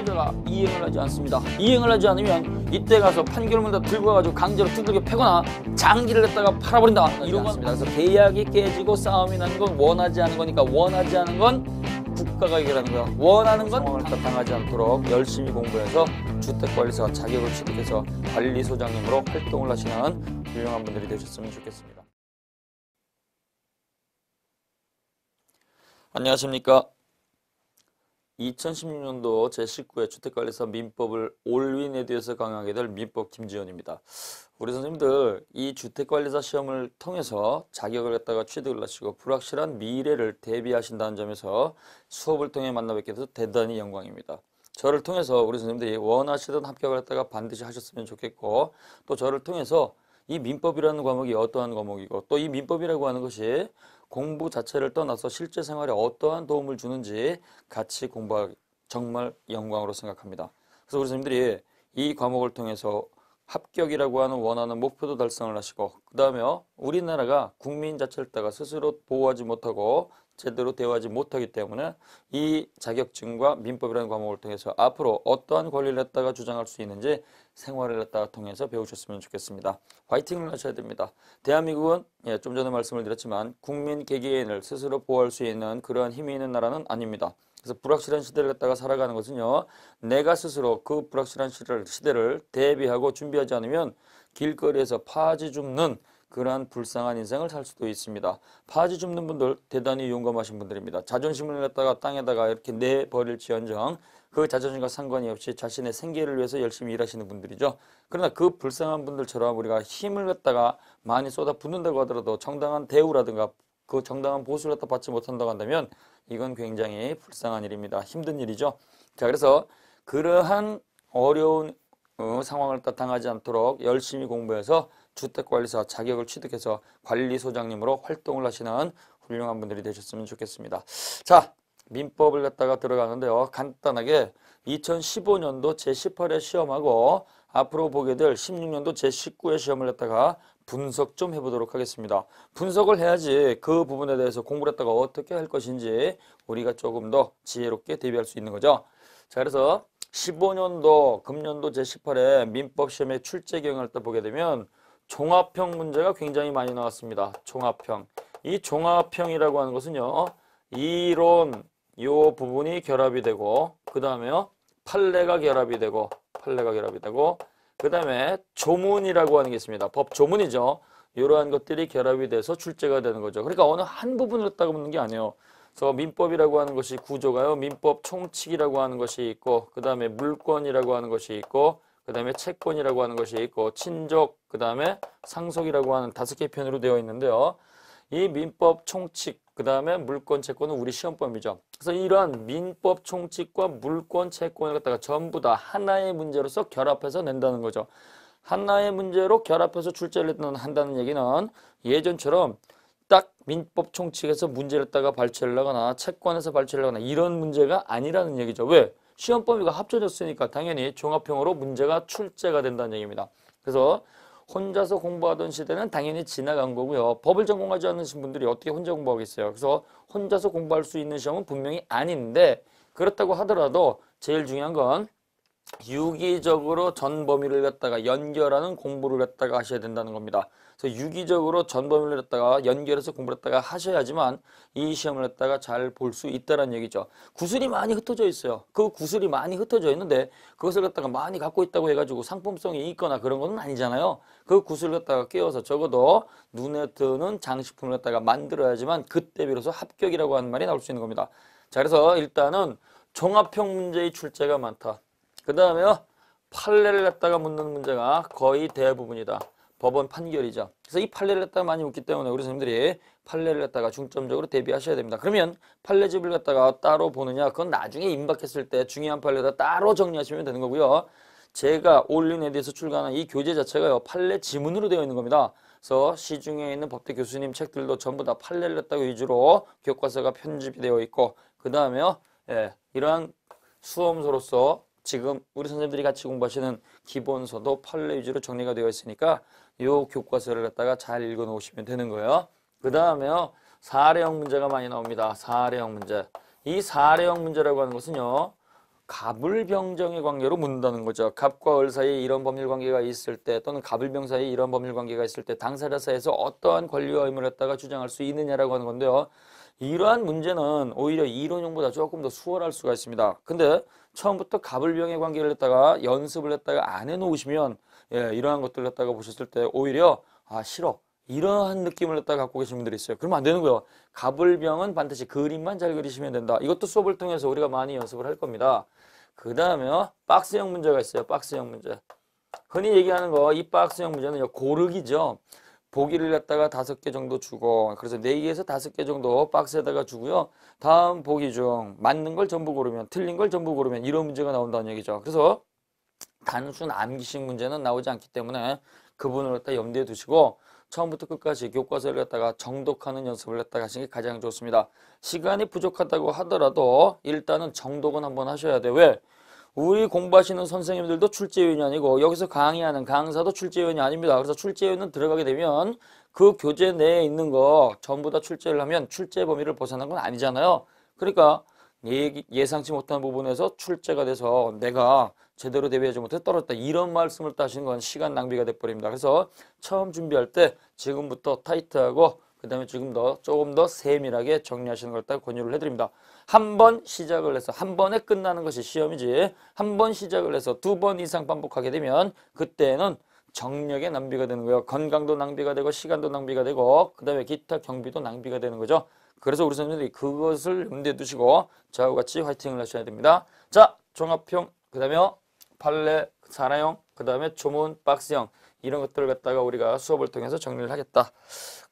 피해자가 이행을 하지 않습니다. 이행을 하지 않으면 이때 가서 판결문을 들고 가가지고 강제로 두들겨 패거나 장기를 냈다가 팔아버린다. 이런 건 그래서 계약이 깨지고 싸움이 나는 건 원하지 않은 거니까 원하지 않은 건 국가가 해결하는 거야. 원하는 건 상황을 당하지 않도록 열심히 공부해서 주택관리사 자격을 취득해서 관리소장님으로 활동을 하시는 훌륭한 분들이 되셨으면 좋겠습니다. 안녕하십니까. 2016년도 제19회 주택관리사 민법을 올윈에듀에서 강의하게 될 민법 김지현입니다. 우리 선생님들 이 주택관리사 시험을 통해서 자격을 갖다가 취득을 하시고 불확실한 미래를 대비하신다는 점에서 수업을 통해 만나뵙게 돼서 대단히 영광입니다. 저를 통해서 우리 선생님들이 원하시던 합격을 했다가 반드시 하셨으면 좋겠고, 또 저를 통해서 이 민법이라는 과목이 어떠한 과목이고, 또 이 민법이라고 하는 것이 공부 자체를 떠나서 실제 생활에 어떠한 도움을 주는지 같이 공부하기 정말 영광으로 생각합니다. 그래서 우리 선생님들이 이 과목을 통해서 합격이라고 하는 원하는 목표도 달성을 하시고, 그 다음에 우리나라가 국민 자체를 따가 스스로 보호하지 못하고 제대로 대우하지 못하기 때문에 이 자격증과 민법이라는 과목을 통해서 앞으로 어떠한 권리를 갖다가 주장할 수 있는지 생활을 갖다가 통해서 배우셨으면 좋겠습니다. 화이팅을 하셔야 됩니다. 대한민국은 좀 전에 말씀을 드렸지만 국민 개개인을 스스로 보호할 수 있는 그러한 힘이 있는 나라는 아닙니다. 그래서 불확실한 시대를 갖다가 살아가는 것은요, 내가 스스로 그 불확실한 시대를 대비하고 준비하지 않으면 길거리에서 파지 줍는 그러한 불쌍한 인생을 살 수도 있습니다. 파지 줍는 분들 대단히 용감하신 분들입니다. 자존심을 갖다가 땅에다가 이렇게 내버릴지언정 그 자존심과 상관이 없이 자신의 생계를 위해서 열심히 일하시는 분들이죠. 그러나 그 불쌍한 분들처럼 우리가 힘을 갖다가 많이 쏟아붓는다고 하더라도 정당한 대우라든가 그 정당한 보수를 갖다 받지 못한다고 한다면 이건 굉장히 불쌍한 일입니다. 힘든 일이죠. 자, 그래서 그러한 어려운 상황을 당하지 않도록 열심히 공부해서 주택관리사 자격을 취득해서 관리소장님으로 활동을 하시는 훌륭한 분들이 되셨으면 좋겠습니다. 자, 민법을 갖다가 들어가는데요. 간단하게 2015년도 제18회 시험하고 앞으로 보게 될 16년도 제19회 시험을 갖다가 분석 좀 해보도록 하겠습니다. 분석을 해야지 그 부분에 대해서 공부를 했다가 어떻게 할 것인지 우리가 조금 더 지혜롭게 대비할 수 있는 거죠. 자, 그래서 15년도 금년도 제18회 민법 시험의 출제 경향을 보게 되면 종합형 문제가 굉장히 많이 나왔습니다. 종합형. 이 종합형이라고 하는 것은요, 이론 요 부분이 결합이 되고, 그 다음에요 판례가 결합이 되고, 그 다음에 조문이라고 하는 게 있습니다. 법 조문이죠. 이러한 것들이 결합이 돼서 출제가 되는 거죠. 그러니까 어느 한 부분을 갖다가 묻는 게 아니에요. 그래서 민법이라고 하는 것이 구조가요, 민법 총칙이라고 하는 것이 있고, 그 다음에 물권이라고 하는 것이 있고, 그 다음에 채권이라고 하는 것이 있고, 친족, 그 다음에 상속이라고 하는 5개 편으로 되어 있는데요. 이 민법 총칙, 그 다음에 물권, 채권은 우리 시험범위죠. 그래서 이러한 민법 총칙과 물권, 채권을 갖다가 전부 다 하나의 문제로서 결합해서 낸다는 거죠. 하나의 문제로 결합해서 출제를 한다는 얘기는 예전처럼 딱 민법 총칙에서 문제를 갖다가 발췌를 하거나 채권에서 발췌를 하거나 이런 문제가 아니라는 얘기죠. 왜? 시험 범위가 합쳐졌으니까 당연히 종합형으로 문제가 출제가 된다는 얘기입니다. 그래서 혼자서 공부하던 시대는 당연히 지나간 거고요. 법을 전공하지 않으신 분들이 어떻게 혼자 공부하겠어요. 그래서 혼자서 공부할 수 있는 시험은 분명히 아닌데, 그렇다고 하더라도 제일 중요한 건 유기적으로 전 범위를 갖다가 연결하는 공부를 갖다가 하셔야 된다는 겁니다. 그래서 유기적으로 전 범위를 갖다가 연결해서 공부를 갖다가 하셔야지만 이 시험을 갖다가 잘 볼 수 있다는 얘기죠. 구슬이 많이 흩어져 있어요. 그 구슬이 많이 흩어져 있는데 그것을 갖다가 많이 갖고 있다고 해가지고 상품성이 있거나 그런 건 아니잖아요. 그 구슬을 갖다가 끼워서 적어도 눈에 드는 장식품을 갖다가 만들어야지만 그때 비로소 합격이라고 하는 말이 나올 수 있는 겁니다. 자, 그래서 일단은 종합형 문제의 출제가 많다. 그 다음에요, 판례를 갖다가 묻는 문제가 거의 대부분이다. 법원 판결이죠. 그래서 이 판례를 갖다가 많이 묻기 때문에 우리 선생님들이 판례를 갖다가 중점적으로 대비하셔야 됩니다. 그러면 판례집을 갖다가 따로 보느냐, 그건 나중에 임박했을 때 중요한 판례다 따로 정리하시면 되는 거고요. 제가 올린에듀에서 출간한 이 교재 자체가요, 판례 지문으로 되어 있는 겁니다. 그래서 시중에 있는 법대 교수님 책들도 전부 다 판례를 갖다가 위주로 교과서가 편집이 되어 있고, 그 다음에요, 이러한 수험서로서 지금 우리 선생님들이 같이 공부하시는 기본서도 판례 위주로 정리가 되어 있으니까 이 교과서를 갖다가 잘 읽어 놓으시면 되는 거예요. 그 다음에요, 사례형 문제가 많이 나옵니다. 사례형 문제. 이 사례형 문제라고 하는 것은요, 갑을병정의 관계로 묻는다는 거죠. 갑과 을 사이에 이런 법률 관계가 있을 때 또는 갑을병 사이에 이런 법률 관계가 있을 때 당사자 사이에서 어떠한 권리와 의무를 갖다가 주장할 수 있느냐라고 하는 건데요. 이러한 문제는 오히려 이론형보다 조금 더 수월할 수가 있습니다. 근데 처음부터 갑을병의 관계를 갖다가 연습을 했다가 안 해놓으시면 이러한 것들을 갖다가 보셨을 때 오히려 싫어. 이러한 느낌을 갖다 갖고 계신 분들이 있어요. 그러면 안 되는 거예요. 갑을병은 반드시 그림만 잘 그리시면 된다. 이것도 수업을 통해서 우리가 많이 연습을 할 겁니다. 그 다음에 박스형 문제가 있어요. 박스형 문제. 흔히 얘기하는 거 이 박스형 문제는 고르기죠. 보기를 갖다가 5개 정도 주고 그래서 4개에서 5개 정도 박스에다가 주고요. 다음 보기 중 맞는 걸 전부 고르면 틀린 걸 전부 고르면 이런 문제가 나온다는 얘기죠. 그래서 단순 암기식 문제는 나오지 않기 때문에 그 부분을 갖다 염두에 두시고 처음부터 끝까지 교과서를 갖다가 정독하는 연습을 갖다가 하시는 게 가장 좋습니다. 시간이 부족하다고 하더라도 일단은 정독은 한번 하셔야 돼요. 왜? 우리 공부하시는 선생님들도 출제위원이 아니고 여기서 강의하는 강사도 출제위원이 아닙니다. 그래서 출제위원은 들어가게 되면 그 교재 내에 있는 거 전부 다 출제를 하면 출제 범위를 벗어난 건 아니잖아요. 그러니까 예상치 못한 부분에서 출제가 돼서 내가 제대로 대비하지 못해 떨어졌다. 이런 말씀을 따시는 건 시간 낭비가 돼버립니다. 그래서 처음 준비할 때 지금부터 타이트하고 그 다음에 조금 더 세밀하게 정리하시는 걸 딱 권유를 해드립니다. 한 번 시작을 해서 한 번에 끝나는 것이 시험이지 한 번 시작을 해서 2번 이상 반복하게 되면 그때는 정력의 낭비가 되는 거예요. 건강도 낭비가 되고 시간도 낭비가 되고 그 다음에 기타 경비도 낭비가 되는 거죠. 그래서 우리 선생님들이 그것을 염두에 두시고 저하고 같이 화이팅을 하셔야 됩니다. 자, 종합형, 그 다음에 판례, 산하형, 그 다음에 조문, 박스형 이런 것들을 갖다가 우리가 수업을 통해서 정리를 하겠다.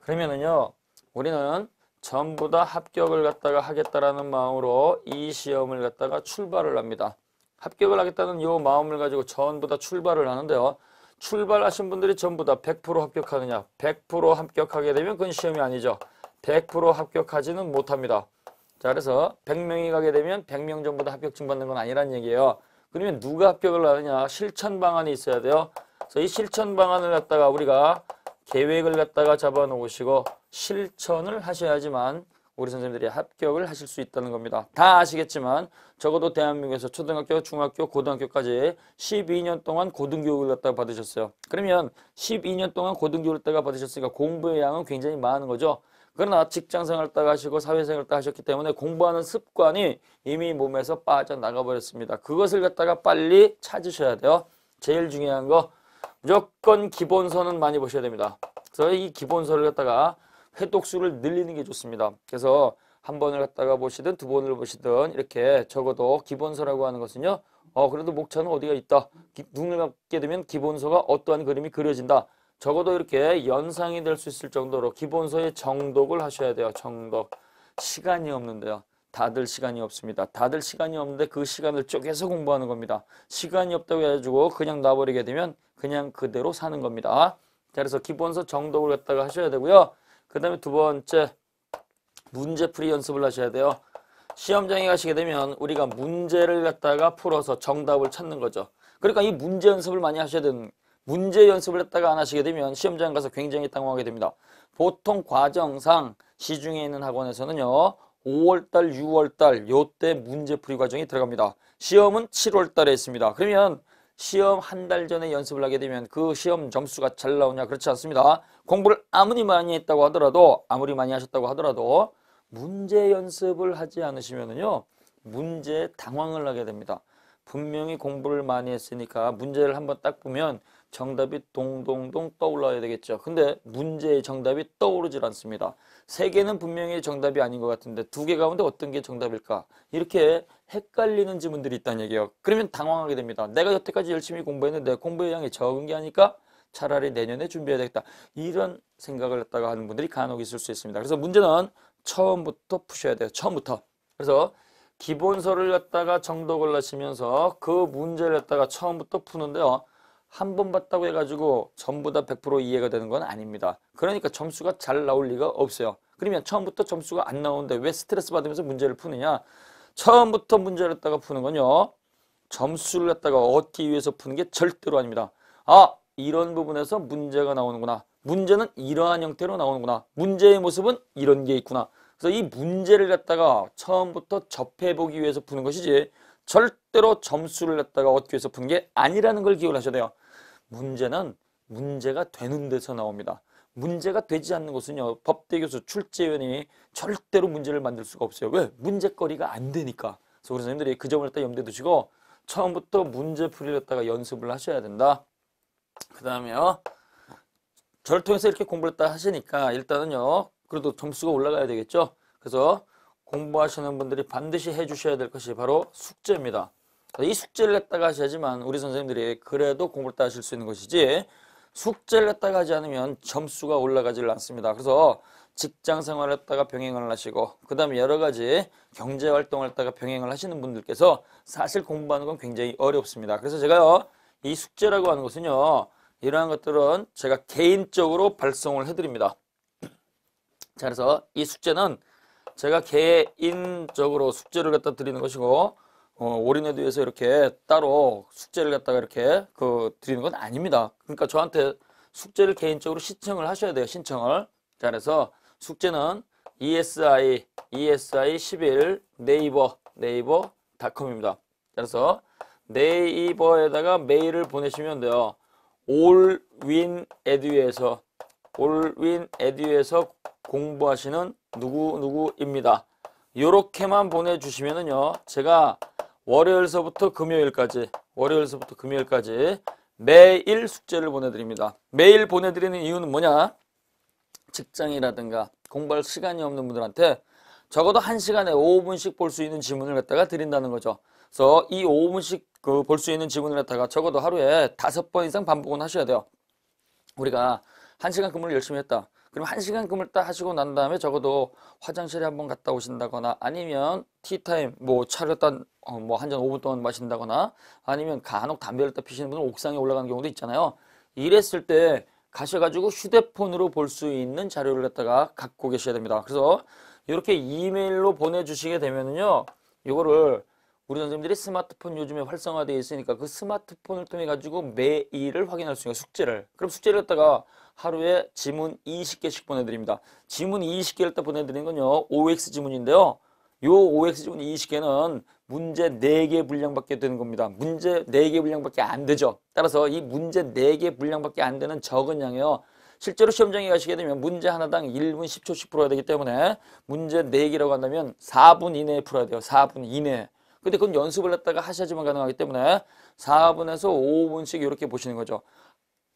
그러면은요, 우리는 전부 다 합격을 갖다가 하겠다라는 마음으로 이 시험을 갖다가 출발을 합니다. 합격을 하겠다는 이 마음을 가지고 전부 다 출발을 하는데요. 출발하신 분들이 전부 다 100% 합격하느냐? 100% 합격하게 되면 그건 시험이 아니죠. 100% 합격하지는 못합니다. 자, 그래서 100명이 가게 되면 100명 전부 다 합격증 받는 건 아니란 얘기예요. 그러면 누가 합격을 하느냐? 실천 방안이 있어야 돼요. 그래서 이 실천 방안을 갖다가 우리가 계획을 갖다가 잡아 놓으시고 실천을 하셔야지만 우리 선생님들이 합격을 하실 수 있다는 겁니다. 다 아시겠지만 적어도 대한민국에서 초등학교, 중학교, 고등학교까지 12년 동안 고등교육을 갖다가 받으셨어요. 그러면 12년 동안 고등교육을 갖다가 받으셨으니까 공부의 양은 굉장히 많은 거죠. 그러나 직장생활 딱 하시고 사회생활 딱 하셨기 때문에 공부하는 습관이 이미 몸에서 빠져나가 버렸습니다. 그것을 갖다가 빨리 찾으셔야 돼요. 제일 중요한 거 무조건 기본서는 많이 보셔야 됩니다. 그래서 이 기본서를 갖다가 회독수를 늘리는 게 좋습니다. 그래서 한 번을 갖다가 보시든 2번을 보시든 이렇게 적어도 기본서라고 하는 것은요. 그래도 목차는 어디가 있다. 눈을 감게 되면 기본서가 어떠한 그림이 그려진다. 적어도 이렇게 연상이 될 수 있을 정도로 기본서의 정독을 하셔야 돼요. 정독. 시간이 없는데요. 다들 시간이 없습니다. 다들 시간이 없는데 그 시간을 쪼개서 공부하는 겁니다. 시간이 없다고 해가지고 그냥 놔버리게 되면 그냥 그대로 사는 겁니다. 자, 그래서 기본서 정독을 갖다가 하셔야 되고요. 그 다음에 2번째 문제풀이 연습을 하셔야 돼요. 시험장에 가시게 되면 우리가 문제를 갖다가 풀어서 정답을 찾는 거죠. 그러니까 이 문제 연습을 많이 하셔야 되는 문제 연습을 했다가 안 하시게 되면 시험장 가서 굉장히 당황하게 됩니다. 보통 과정상 시중에 있는 학원에서는요. 5월달, 6월달 요때 문제풀이 과정이 들어갑니다. 시험은 7월달에 있습니다. 그러면 시험 한 달 전에 연습을 하게 되면 그 시험 점수가 잘 나오냐? 그렇지 않습니다. 공부를 아무리 많이 했다고 하더라도 아무리 많이 하셨다고 하더라도 문제 연습을 하지 않으시면은요. 문제에 당황을 하게 됩니다. 분명히 공부를 많이 했으니까 문제를 한번 딱 보면 정답이 동동동 떠올라야 되겠죠. 근데 문제의 정답이 떠오르질 않습니다. 3개는 분명히 정답이 아닌 것 같은데 2개 가운데 어떤 게 정답일까? 이렇게 헷갈리는 지문들이 있다는 얘기예요. 그러면 당황하게 됩니다. 내가 여태까지 열심히 공부했는데 공부의 양이 적은 게 아니까 차라리 내년에 준비해야 되겠다. 이런 생각을 갖다가 하는 분들이 간혹 있을 수 있습니다. 그래서 문제는 처음부터 푸셔야 돼요. 처음부터. 그래서 기본서를 갖다가 정독을 하시면서 그 문제를 갖다가 처음부터 푸는데요. 한 번 봤다고 해가지고 전부 다 100% 이해가 되는 건 아닙니다. 그러니까 점수가 잘 나올 리가 없어요. 그러면 처음부터 점수가 안 나오는데 왜 스트레스 받으면서 문제를 푸느냐? 처음부터 문제를 갖다가 푸는 건요. 점수를 갖다가 얻기 위해서 푸는 게 절대로 아닙니다. 이런 부분에서 문제가 나오는구나. 문제는 이러한 형태로 나오는구나. 문제의 모습은 이런 게 있구나. 그래서 이 문제를 갖다가 처음부터 접해보기 위해서 푸는 것이지 절대로 점수를 갖다가 얻기 위해서 푼 게 아니라는 걸 기억을 하셔야 돼요. 문제는 문제가 되는 데서 나옵니다. 문제가 되지 않는 것은요, 법대 교수, 출제위원이 절대로 문제를 만들 수가 없어요. 왜? 문제거리가 안 되니까. 그래서 우리 선생님들이 그 점을 딱 염두에 두시고 처음부터 문제풀이를 갖다가 연습을 하셔야 된다. 그 다음에요, 저를 통해서 이렇게 공부를 했다 하시니까 일단은요, 그래도 점수가 올라가야 되겠죠. 그래서 공부하시는 분들이 반드시 해주셔야 될 것이 바로 숙제입니다. 이 숙제를 갖다가 하셔야지만 우리 선생님들이 그래도 공부를 다 하실 수 있는 것이지, 숙제를 갖다가 하지 않으면 점수가 올라가질 않습니다. 그래서 직장 생활을 갖다가 병행을 하시고, 그 다음에 여러 가지 경제 활동을 갖다가 병행을 하시는 분들께서 사실 공부하는 건 굉장히 어렵습니다. 그래서 제가요, 이 숙제라고 하는 것은요, 이러한 것들은 제가 개인적으로 발송을 해드립니다. 자, 그래서 이 숙제는 제가 개인적으로 숙제를 갖다 드리는 것이고, 올인에 대해서 이렇게 따로 숙제를 갖다가 이렇게 드리는 건 아닙니다. 그러니까 저한테 숙제를 개인적으로 신청을 하셔야 돼요. 신청을. 자, 그래서 숙제는 ESI 11 네이버닷컴입니다. 그래서 네이버에다가 메일을 보내시면 돼요. 올윈에듀에서 공부하시는 누구누구입니다. 요렇게만 보내주시면은요, 제가 월요일서부터 금요일까지 매일 숙제를 보내드립니다. 매일 보내드리는 이유는 뭐냐? 직장이라든가 공부할 시간이 없는 분들한테 적어도 1시간에 5분씩 볼 수 있는 지문을 갖다가 드린다는 거죠. 그래서 이 5분씩 볼 수 있는 지문을 갖다가 적어도 하루에 5번 이상 반복은 하셔야 돼요. 우리가 1시간 근무를 열심히 했다. 그럼 1시간 근무를 딱 하시고 난 다음에 적어도 화장실에 한번 갔다 오신다거나, 아니면 티타임, 뭐 차를 딴 뭐 한 잔 5분 동안 마신다거나, 아니면 간혹 담배를 딱 피시는 분은 옥상에 올라가는 경우도 있잖아요. 이랬을 때 가셔가지고 휴대폰으로 볼 수 있는 자료를 갖다가 갖고 계셔야 됩니다. 그래서 이렇게 이메일로 보내주시게 되면은요, 이거를 우리 선생님들이 스마트폰 요즘에 활성화되어 있으니까 그 스마트폰을 통해 가지고 매일을 확인할 수 있는 숙제를, 그럼 숙제를 갖다가 하루에 지문 20개씩 보내드립니다. 지문 20개를 딱 보내드리는 건요, OX 지문인데요, 요 OX 지문 20개는 문제 4개 분량밖에 되는 겁니다. 문제 4개 분량밖에 안 되죠. 따라서 이 문제 4개 분량밖에 안 되는 적은 양이요, 실제로 시험장에 가시게 되면 문제 하나당 1분 10초씩 풀어야 되기 때문에 문제 4개라고 한다면 4분 이내에 풀어야 돼요. 4분 이내에. 근데 그건 연습을 했다가 하셔야지만 가능하기 때문에 4분에서 5분씩 이렇게 보시는 거죠.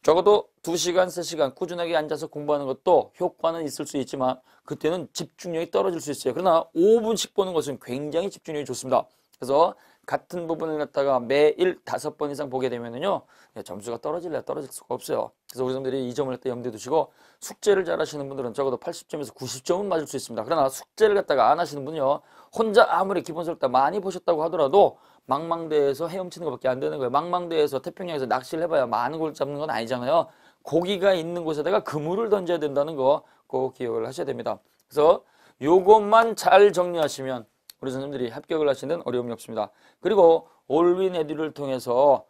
적어도 2시간, 3시간 꾸준하게 앉아서 공부하는 것도 효과는 있을 수 있지만 그때는 집중력이 떨어질 수 있어요. 그러나 5분씩 보는 것은 굉장히 집중력이 좋습니다. 그래서 같은 부분을 갖다가 매일 5번 이상 보게 되면은요, 점수가 떨어질 수가 없어요. 그래서 우리 선생님들이 이 점을 갖다 염두에 두시고, 숙제를 잘 하시는 분들은 적어도 80점에서 90점은 맞을 수 있습니다. 그러나 숙제를 갖다가 안 하시는 분은요, 혼자 아무리 기본서를 다 많이 보셨다고 하더라도 망망대해에서 헤엄치는 것밖에 안 되는 거예요. 망망대해에서 태평양에서 낚시를 해봐야 많은 걸 잡는 건 아니잖아요. 고기가 있는 곳에다가 그물을 던져야 된다는 거 꼭 기억을 하셔야 됩니다. 그래서 요것만 잘 정리하시면 우리 선생님들이 합격을 하시는 어려움이 없습니다. 그리고 올윈 에듀를 통해서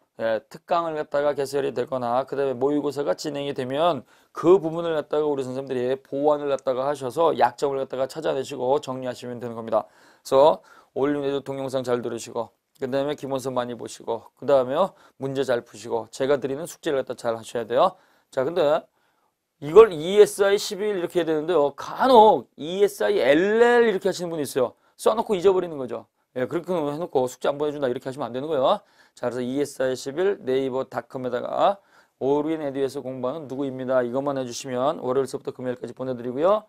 특강을 갖다가 개설이 되거나 그 다음에 모의고사가 진행이 되면 그 부분을 갖다가 우리 선생님들이 보완을 갖다가 하셔서 약점을 갖다가 찾아내시고 정리하시면 되는 겁니다. 그래서 올윈 에듀 동영상 잘 들으시고, 그 다음에 기본서 많이 보시고, 그 다음에 문제 잘 푸시고, 제가 드리는 숙제를 갖다 잘 하셔야 돼요. 자, 근데 이걸 ESI 11 이렇게 해야 되는데요, 간혹 ESI LL 이렇게 하시는 분이 있어요. 써놓고 잊어버리는 거죠. 그렇게 해놓고 숙제 안 보내준다 이렇게 하시면 안 되는 거예요. 자, 그래서 ESI 11 네이버닷컴에다가 올윈 에듀에서 공부하는 누구입니다. 이것만 해주시면 월요일서부터 금요일까지 보내드리고요.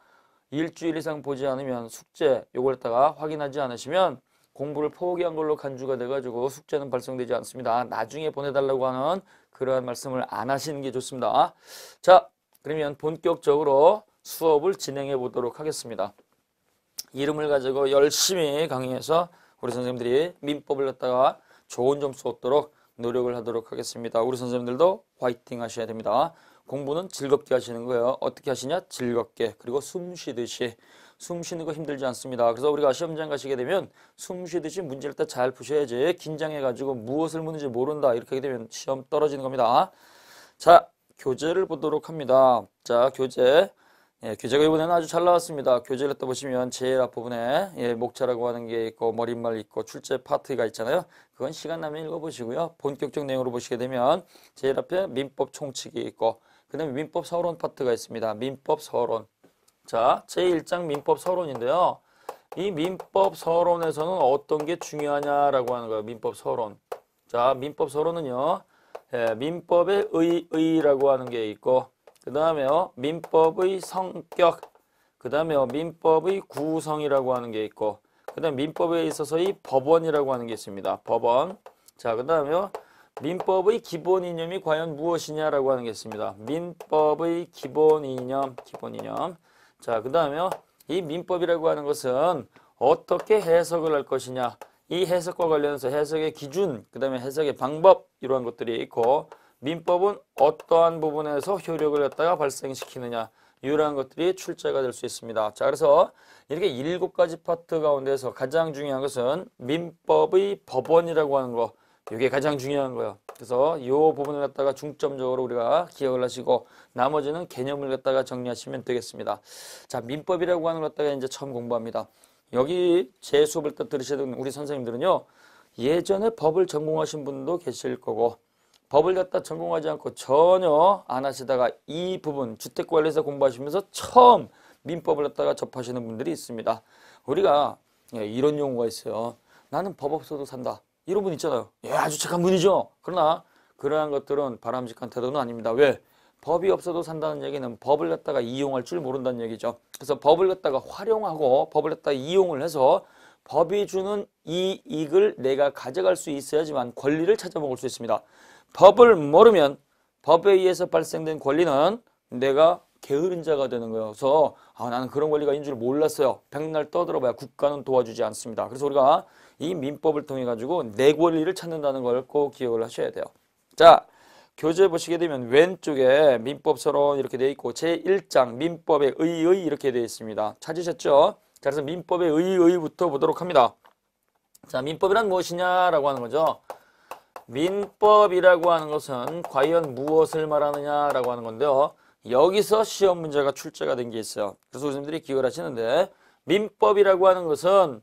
일주일 이상 보지 않으면 숙제 요걸 갖다가 확인하지 않으시면 공부를 포기한 걸로 간주가 돼가지고 숙제는 발송되지 않습니다. 나중에 보내달라고 하는 그러한 말씀을 안 하시는 게 좋습니다. 자, 그러면 본격적으로 수업을 진행해 보도록 하겠습니다. 이름을 가지고 열심히 강의해서 우리 선생님들이 민법을 갖다가 좋은 점수 얻도록 노력을 하도록 하겠습니다. 우리 선생님들도 화이팅 하셔야 됩니다. 공부는 즐겁게 하시는 거예요. 어떻게 하시냐? 즐겁게. 그리고 숨 쉬듯이. 숨 쉬는 거 힘들지 않습니다. 그래서 우리가 시험장 가시게 되면 숨 쉬듯이 문제를 다 잘 푸셔야지, 긴장해가지고 무엇을 묻는지 모른다 이렇게 하게 되면 시험 떨어지는 겁니다. 자, 교재를 보도록 합니다. 자, 교재 예, 교재가 이번에는 아주 잘 나왔습니다. 교재를 또 보시면 제일 앞부분에 예, 목차라고 하는 게 있고 머릿말 있고 출제 파트가 있잖아요. 그건 시간 나면 읽어보시고요. 본격적 내용으로 보시게 되면 제일 앞에 민법 총칙이 있고 그 다음에 민법 서론 파트가 있습니다. 민법 서론. 자, 제1장 민법 서론인데요. 이 민법 서론에서는 어떤 게 중요하냐라고 하는 거예요. 민법 서론. 자, 민법 서론은요. 예, 민법의 의라고 하는 게 있고 그 다음에요. 민법의 성격, 그 다음에요. 민법의 구성이라고 하는 게 있고 그 다음에 민법에 있어서의 법원이라고 하는 게 있습니다. 법원. 자, 그 다음에요. 민법의 기본 이념이 과연 무엇이냐라고 하는 게 있습니다. 민법의 기본 이념. 자, 그 다음에요. 이 민법이라고 하는 것은 어떻게 해석을 할 것이냐. 이 해석과 관련해서 해석의 기준, 그 다음에 해석의 방법 이러한 것들이 있고 민법은 어떠한 부분에서 효력을 갖다가 발생시키느냐 이러한 것들이 출제가 될 수 있습니다. 자, 그래서 이렇게 7가지 파트 가운데서 가장 중요한 것은 민법의 법원이라고 하는 거 이게 가장 중요한 거예요. 그래서 이 부분을 갖다가 중점적으로 우리가 기억을 하시고 나머지는 개념을 갖다가 정리하시면 되겠습니다. 자, 민법이라고 하는 것 갖다가 이제 처음 공부합니다. 여기 제 수업을 또 들으시던 우리 선생님들은요. 예전에 법을 전공하신 분도 계실 거고 법을 갖다 전공하지 않고 전혀 안 하시다가 이 부분 주택관리에서 공부하시면서 처음 민법을 갖다가 접하시는 분들이 있습니다. 우리가 이런 용어가 있어요. 나는 법 없어도 산다. 이런 분 있잖아요. 예, 아주 착한 분이죠. 그러나 그러한 것들은 바람직한 태도는 아닙니다. 왜? 법이 없어도 산다는 얘기는 법을 갖다가 이용할 줄 모른다는 얘기죠. 그래서 법을 갖다가 활용하고 법을 갖다가 이용을 해서 법이 주는 이익을 내가 가져갈 수 있어야지만 권리를 찾아먹을 수 있습니다. 법을 모르면 법에 의해서 발생된 권리는 내가 게으른 자가 되는 거예요. 그래서 나는 그런 권리가 있는 줄 몰랐어요. 백날 떠들어봐야 국가는 도와주지 않습니다. 그래서 우리가 이 민법을 통해 가지고 내 권리를 찾는다는 걸 꼭 기억을 하셔야 돼요. 자, 교재 보시게 되면 왼쪽에 민법서론 이렇게 되어 있고 제1장 민법의 의의 이렇게 되어 있습니다. 찾으셨죠? 자, 그래서 민법의 의의부터 보도록 합니다. 자, 민법이란 무엇이냐라고 하는 거죠. 민법이라고 하는 것은 과연 무엇을 말하느냐라고 하는 건데요. 여기서 시험 문제가 출제가 된 게 있어요. 그래서 선생님들이 기억을 하시는데 민법이라고 하는 것은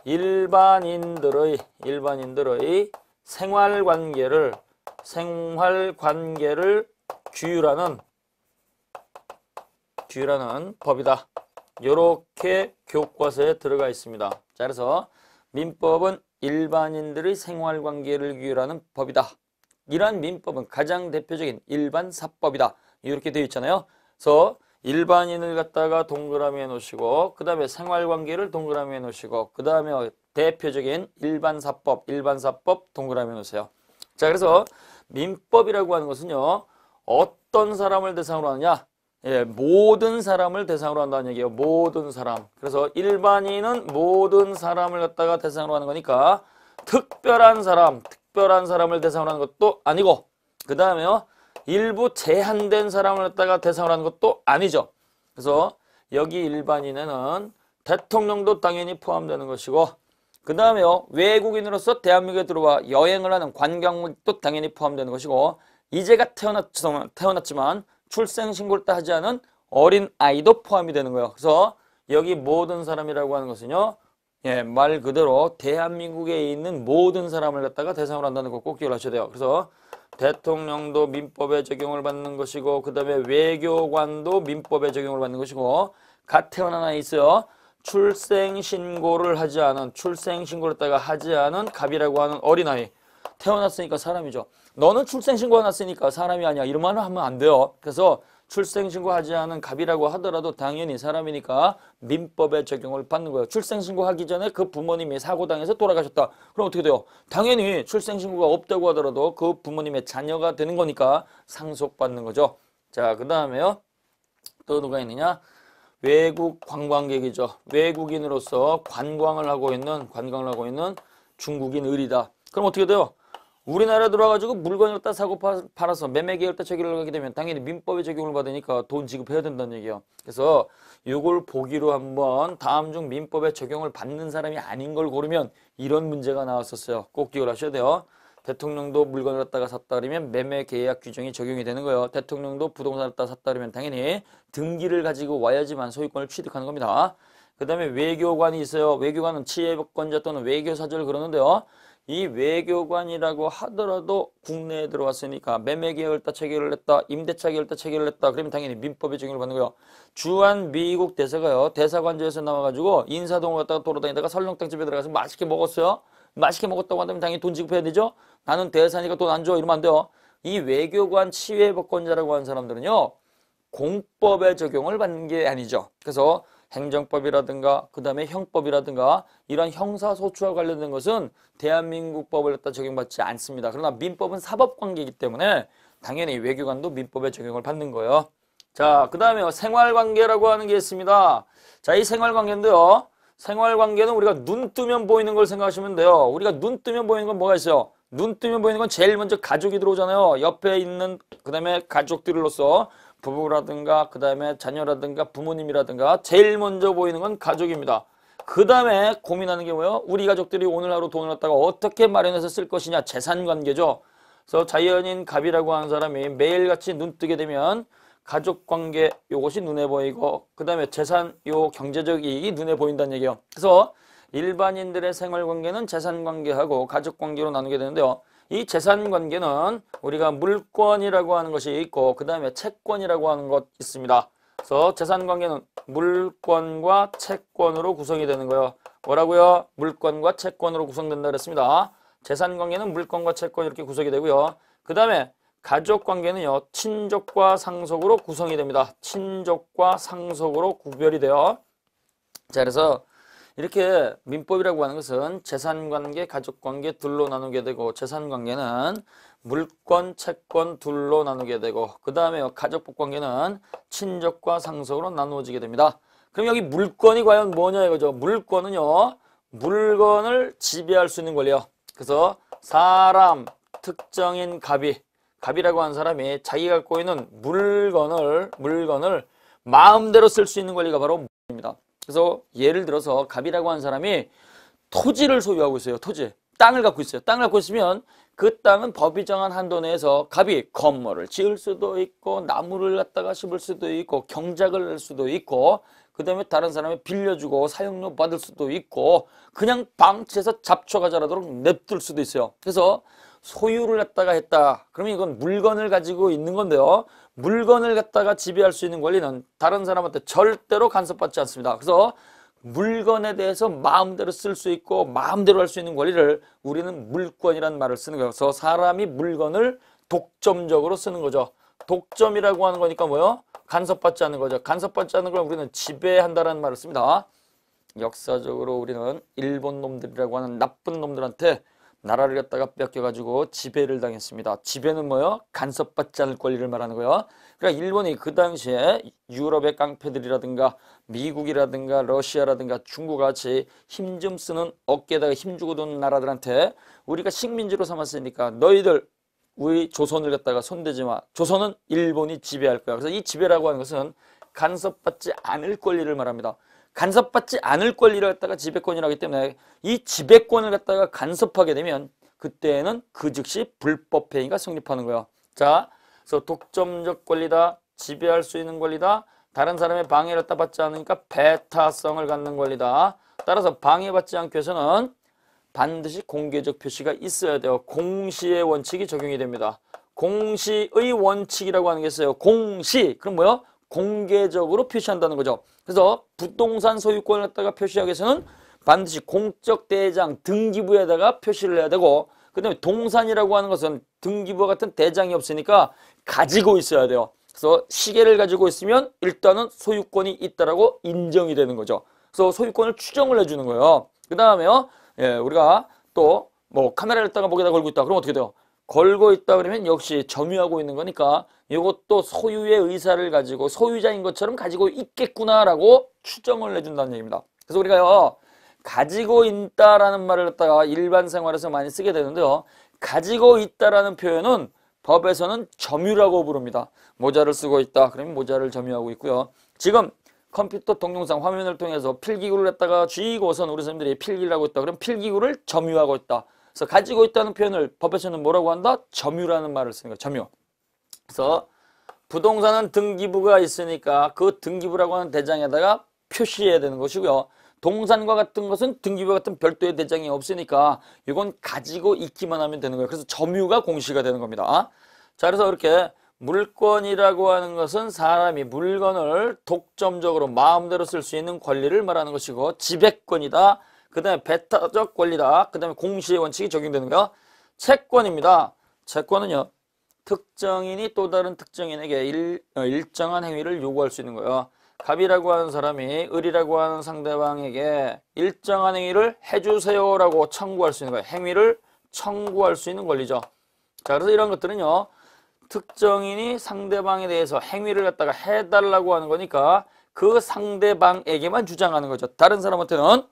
일반인들의 생활관계를 규율하는 법이다. 이렇게 교과서에 들어가 있습니다. 자, 그래서 민법은 일반인들의 생활관계를 규율하는 법이다. 이러한 민법은 가장 대표적인 일반사법이다. 이렇게 되어 있잖아요. 그래서 일반인을 갖다가 동그라미 해놓으시고 그 다음에 생활관계를 동그라미 해놓으시고 그 다음에 대표적인 일반사법 동그라미 해놓으세요. 자, 그래서 민법이라고 하는 것은요. 어떤 사람을 대상으로 하느냐? 예, 모든 사람을 대상으로 한다는 얘기예요. 모든 사람. 그래서 일반인은 모든 사람을 갖다가 대상으로 하는 거니까 특별한 사람을 대상으로 하는 것도 아니고 그 다음에요. 일부 제한된 사람을 갖다가 대상으로 하는 것도 아니죠. 그래서 여기 일반인에는 대통령도 당연히 포함되는 것이고 그 다음에요. 외국인으로서 대한민국에 들어와 여행을 하는 관광객도 당연히 포함되는 것이고 이제가 태어났지만 출생신고를 하지 않은 어린 아이도 포함이 되는 거예요. 그래서 여기 모든 사람이라고 하는 것은요. 예, 말 그대로 대한민국에 있는 모든 사람을 갖다가 대상으로 한다는 거 꼭 기억하셔야 돼요. 그래서 대통령도 민법에 적용을 받는 것이고 그 다음에 외교관도 민법에 적용을 받는 것이고 갓 태어난 아이 있어요. 출생신고를 하지 않은 갑이라고 하는 어린아이 태어났으니까 사람이죠. 너는 출생신고 안 했으니까 사람이 아니야. 이런 말을 하면 안 돼요. 그래서 출생신고하지 않은 갑이라고 하더라도 당연히 사람이니까 민법에 적용을 받는 거예요. 출생신고하기 전에 그 부모님이 사고당해서 돌아가셨다. 그럼 어떻게 돼요? 당연히 출생신고가 없다고 하더라도 그 부모님의 자녀가 되는 거니까 상속받는 거죠. 자, 그 다음에요. 또 누가 있느냐? 외국 관광객이죠. 외국인으로서 관광을 하고 있는 중국인 을이다. 그럼 어떻게 돼요? 우리나라 들어와가지고 물건을 갖다 사고 팔아서 매매 계획을 갖다 체결을 하게 되면 당연히 민법에 적용을 받으니까 돈 지급해야 된다는 얘기예요. 그래서 이걸 보기로 한번 다음 중 민법에 적용을 받는 사람이 아닌 걸 고르면 이런 문제가 나왔었어요. 꼭 기억을 하셔야 돼요. 대통령도 물건을 갖다가 샀다 그러면 매매 계약 규정이 적용이 되는 거예요. 대통령도 부동산을 갖다 샀다 그러면 당연히 등기를 가지고 와야지만 소유권을 취득하는 겁니다. 그 다음에 외교관이 있어요. 외교관은 치해권자 또는 외교사절을 그러는데요. 이 외교관이라고 하더라도 국내에 들어왔으니까 매매 계약을 따 체결을 했다, 임대차 계약을 따 체결을 했다. 그러면 당연히 민법의 적용을 받는 거예요. 주한 미국 대사가요. 대사관저에서 나와가지고 인사동을 갔다가 돌아다니다가 설렁탕 집에 들어가서 맛있게 먹었어요. 맛있게 먹었다고 한다면 당연히 돈 지급해야 되죠. 나는 대사니까 돈 안 줘. 이러면 안 돼요. 이 외교관 치외법권자라고 하는 사람들은요. 공법의 적용을 받는 게 아니죠. 그래서 행정법이라든가 그 다음에 형법이라든가 이런 형사소추와 관련된 것은 대한민국 법을 갖다 적용받지 않습니다. 그러나 민법은 사법관계이기 때문에 당연히 외교관도 민법의 적용을 받는 거예요. 자, 그 다음에 생활관계라고 하는 게 있습니다. 자, 이 생활관계인데요. 생활관계는 우리가 눈 뜨면 보이는 걸 생각하시면 돼요. 우리가 눈 뜨면 보이는 건 뭐가 있어요? 눈 뜨면 보이는 건 제일 먼저 가족이 들어오잖아요. 옆에 있는 그 다음에 가족들로서 부부라든가 그 다음에 자녀라든가 부모님이라든가 제일 먼저 보이는 건 가족입니다. 그 다음에 고민하는 게 뭐예요? 우리 가족들이 오늘 하루 돈을 갖다가 어떻게 마련해서 쓸 것이냐, 재산관계죠. 그래서 자연인 갑이라고 하는 사람이 매일같이 눈 뜨게 되면 가족관계 요것이 눈에 보이고 그 다음에 재산 요 경제적 이익이 눈에 보인다는 얘기예요. 그래서 일반인들의 생활관계는 재산관계하고 가족관계로 나누게 되는데요. 이 재산관계는 우리가 물권이라고 하는 것이 있고 그 다음에 채권이라고 하는 것 있습니다. 그래서 재산관계는 물권과 채권으로 구성이 되는 거예요. 뭐라고요? 물권과 채권으로 구성된다 그랬습니다. 재산관계는 물권과 채권 이렇게 구성이 되고요. 그 다음에 가족관계는요. 친족과 상속으로 구성이 됩니다. 친족과 상속으로 구별이 돼요. 자, 그래서 이렇게 민법이라고 하는 것은 재산관계, 가족관계 둘로 나누게 되고 재산관계는 물권, 채권 둘로 나누게 되고 그 다음에 가족법관계는 친족과 상속으로 나누어지게 됩니다. 그럼 여기 물권이 과연 뭐냐 이거죠. 물권은요. 물건을 지배할 수 있는 권리요. 그래서 사람, 특정인 갑이라고 하는 사람이 자기가 갖고 있는 물건을 마음대로 쓸 수 있는 권리가 바로 물입니다. 그래서 예를 들어서 갑이라고 하는 사람이 토지를 소유하고 있어요. 토지. 땅을 갖고 있어요. 땅을 갖고 있으면 그 땅은 법이 정한 한도 내에서 갑이 건물을 지을 수도 있고 나무를 갖다가 심을 수도 있고 경작을 낼 수도 있고 그 다음에 다른 사람이 빌려주고 사용료 받을 수도 있고 그냥 방치해서 잡초가 자라도록 냅둘 수도 있어요. 그래서 소유를 갖다가 했다. 그러면 이건 물건을 가지고 있는 건데요. 물건을 갖다가 지배할 수 있는 권리는 다른 사람한테 절대로 간섭받지 않습니다. 그래서 물건에 대해서 마음대로 쓸 수 있고 마음대로 할 수 있는 권리를 우리는 물권이라는 말을 쓰는 거예요. 그래서 사람이 물건을 독점적으로 쓰는 거죠. 독점이라고 하는 거니까 뭐요? 간섭받지 않는 거죠. 간섭받지 않는 걸 우리는 지배한다라는 말을 씁니다. 역사적으로 우리는 일본 놈들이라고 하는 나쁜 놈들한테 나라를 갖다가 뺏겨가지고 지배를 당했습니다. 지배는 뭐요? 간섭받지 않을 권리를 말하는 거예요. 그러니까 일본이 그 당시에 유럽의 깡패들이라든가 미국이라든가 러시아라든가 중국같이 힘 좀 쓰는 어깨에다가 힘 주고 도는 나라들한테 우리가 식민지로 삼았으니까 너희들 우리 조선을 갖다가 손대지 마. 조선은 일본이 지배할 거야. 그래서 이 지배라고 하는 것은 간섭받지 않을 권리를 말합니다. 간섭받지 않을 권리를 갖다가 지배권이라고 하기 때문에 이 지배권을 갖다가 간섭하게 되면 그때는 그 즉시 불법 행위가 성립하는 거예요. 자, 그래서 독점적 권리다, 지배할 수 있는 권리다, 다른 사람의 방해를 갖다 받지 않으니까 배타성을 갖는 권리다. 따라서 방해받지 않기 위해서는 반드시 공개적 표시가 있어야 돼요. 공시의 원칙이 적용이 됩니다. 공시의 원칙이라고 하는 게 있어요. 공시. 그럼 뭐요? 공개적으로 표시한다는 거죠. 그래서 부동산 소유권을 갖다가 표시하기 위해서는 반드시 공적 대장 등기부에다가 표시를 해야 되고 그 다음에 동산이라고 하는 것은 등기부와 같은 대장이 없으니까 가지고 있어야 돼요. 그래서 시계를 가지고 있으면 일단은 소유권이 있다라고 인정이 되는 거죠. 그래서 소유권을 추정을 해주는 거예요. 그 다음에요. 예, 우리가 또 뭐 카메라를 갖다가 목에다 걸고 있다. 그럼 어떻게 돼요? 걸고 있다 그러면 역시 점유하고 있는 거니까 이것도 소유의 의사를 가지고 소유자인 것처럼 가지고 있겠구나라고 추정을 해준다는 얘기입니다. 그래서 우리가요. 가지고 있다라는 말을 갖다가 일반 생활에서 많이 쓰게 되는데요. 가지고 있다라는 표현은 법에서는 점유라고 부릅니다. 모자를 쓰고 있다. 그러면 모자를 점유하고 있고요. 지금 컴퓨터 동영상 화면을 통해서 필기구를 갖다가 쥐고선 우리 선생님들이 필기를 하고 있다. 그럼 필기구를 점유하고 있다. 그래서 가지고 있다는 표현을 법에서는 뭐라고 한다? 점유라는 말을 쓰는 거예요. 점유. 그래서 부동산은 등기부가 있으니까 그 등기부라고 하는 대장에다가 표시해야 되는 것이고요. 동산과 같은 것은 등기부 같은 별도의 대장이 없으니까 이건 가지고 있기만 하면 되는 거예요. 그래서 점유가 공시가 되는 겁니다. 자, 그래서 이렇게 물권이라고 하는 것은 사람이 물건을 독점적으로 마음대로 쓸 수 있는 권리를 말하는 것이고, 지배권이다. 그 다음에 배타적 권리다. 그 다음에 공시의 원칙이 적용되는 거예요. 채권입니다. 채권은요, 특정인이 또 다른 특정인에게 일정한 행위를 요구할 수 있는 거예요. 갑이라고 하는 사람이 을이라고 하는 상대방에게 일정한 행위를 해주세요라고 청구할 수 있는 거예요. 행위를 청구할 수 있는 권리죠. 자, 그래서 이런 것들은요, 특정인이 상대방에 대해서 행위를 갖다가 해달라고 하는 거니까 그 상대방에게만 주장하는 거죠. 다른 사람한테는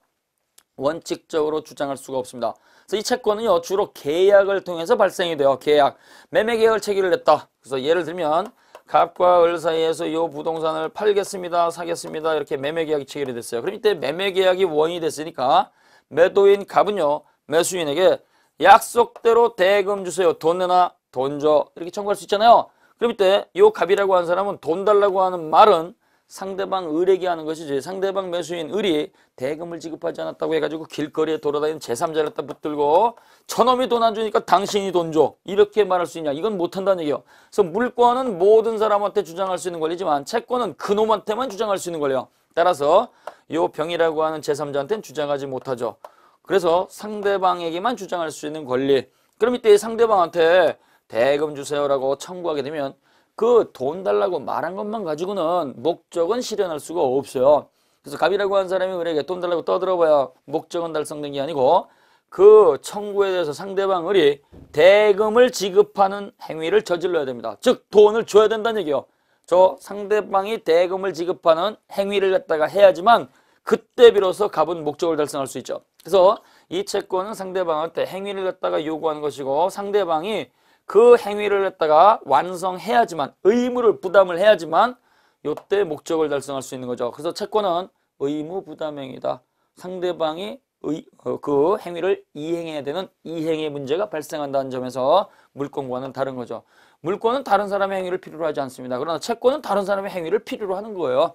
원칙적으로 주장할 수가 없습니다. 그래서 이 채권은요, 주로 계약을 통해서 발생이 돼요. 계약. 매매 계약을 체결을 했다. 그래서 예를 들면 갑과 을 사이에서 이 부동산을 팔겠습니다, 사겠습니다, 이렇게 매매 계약이 체결이 됐어요. 그럼 이때 매매 계약이 원이 됐으니까 매도인 갑은요, 매수인에게 약속대로 대금 주세요, 돈 내놔, 돈 줘, 이렇게 청구할 수 있잖아요. 그럼 이때 이 갑이라고 하는 사람은 돈 달라고 하는 말은 상대방 을에게 하는 것이지, 상대방 매수인 을이 대금을 지급하지 않았다고 해가지고 길거리에 돌아다니는 제3자를 갖다 붙들고 저놈이 돈 안 주니까 당신이 돈 줘, 이렇게 말할 수 있냐? 이건 못한다는 얘기예요. 그래서 물권은 모든 사람한테 주장할 수 있는 권리지만 채권은 그놈한테만 주장할 수 있는 권리예요. 따라서 이 병이라고 하는 제3자한테는 주장하지 못하죠. 그래서 상대방에게만 주장할 수 있는 권리. 그럼 이때 상대방한테 대금 주세요라고 청구하게 되면 그 돈 달라고 말한 것만 가지고는 목적은 실현할 수가 없어요. 그래서 갑이라고 하는 사람이 을에게 돈 달라고 떠들어봐야 목적은 달성된 게 아니고 그 청구에 대해서 상대방 을이 대금을 지급하는 행위를 저질러야 됩니다. 즉 돈을 줘야 된다는 얘기예요. 저 상대방이 대금을 지급하는 행위를 갖다가 해야지만 그때 비로소 갑은 목적을 달성할 수 있죠. 그래서 이 채권은 상대방한테 행위를 갖다가 요구하는 것이고 상대방이 그 행위를 갖다가 완성해야지만, 의무를 부담을 해야지만 요때 목적을 달성할 수 있는 거죠. 그래서 채권은 의무 부담행위다. 상대방이 그 행위를 이행해야 되는 이행의 문제가 발생한다는 점에서 물권과는 다른 거죠. 물권은 다른 사람의 행위를 필요로 하지 않습니다. 그러나 채권은 다른 사람의 행위를 필요로 하는 거예요.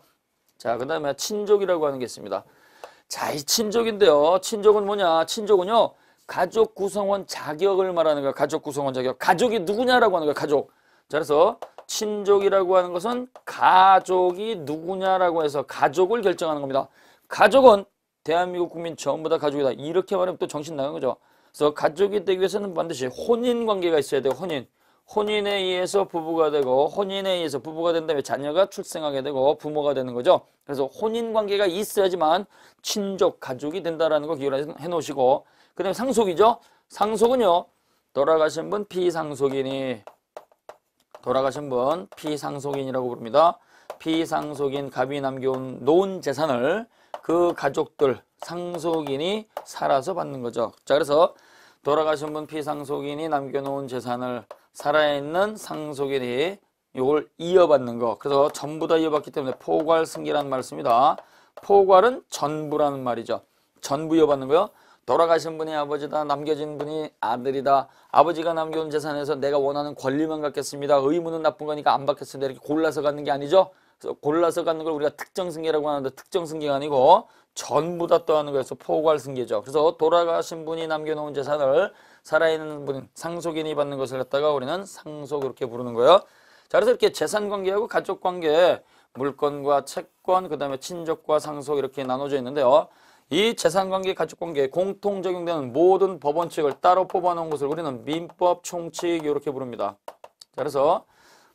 자, 그 다음에 친족이라고 하는 게 있습니다. 자, 이 친족인데요. 친족은 뭐냐? 친족은요, 가족 구성원 자격을 말하는 거야. 가족 구성원 자격. 가족이 누구냐라고 하는 거야. 가족. 자, 그래서 친족이라고 하는 것은 가족이 누구냐라고 해서 가족을 결정하는 겁니다. 가족은 대한민국 국민 전부 다 가족이다. 이렇게 말하면 또 정신 나간 거죠. 그래서 가족이 되기 위해서는 반드시 혼인 관계가 있어야 돼요. 혼인. 혼인에 의해서 부부가 되고 혼인에 의해서 부부가 된 다음에 자녀가 출생하게 되고 부모가 되는 거죠. 그래서 혼인 관계가 있어야지만 친족, 가족이 된다라는 거 기억해 놓으시고, 그 다음에 상속이죠. 상속은요, 돌아가신 분 피상속인이, 돌아가신 분 피상속인이라고 부릅니다. 피상속인 갑이 남겨놓은 재산을 그 가족들, 상속인이 살아서 받는 거죠. 자, 그래서 돌아가신 분 피상속인이 남겨놓은 재산을 살아있는 상속인이 이걸 이어받는 거. 그래서 전부 다 이어받기 때문에 포괄승계라는 말을 씁니다. 포괄은 전부라는 말이죠. 전부 이어받는 거요. 돌아가신 분이 아버지다, 남겨진 분이 아들이다, 아버지가 남겨온 재산에서 내가 원하는 권리만 갖겠습니다, 의무는 나쁜 거니까 안 받겠습니다, 이렇게 골라서 갖는 게 아니죠. 그래서 골라서 갖는 걸 우리가 특정승계라고 하는데 특정승계가 아니고 전부 다 떠하는 거여서 포괄승계죠. 그래서 돌아가신 분이 남겨놓은 재산을 살아있는 분, 상속인이 받는 것을 갖다가 우리는 상속, 이렇게 부르는 거예요. 자, 그래서 이렇게 재산관계하고 가족관계, 물권과 채권, 그 다음에 친족과 상속, 이렇게 나눠져 있는데요. 이 재산관계, 가족관계에 공통 적용되는 모든 법원칙을 따로 뽑아놓은 것을 우리는 민법, 총칙, 이렇게 부릅니다. 자, 그래서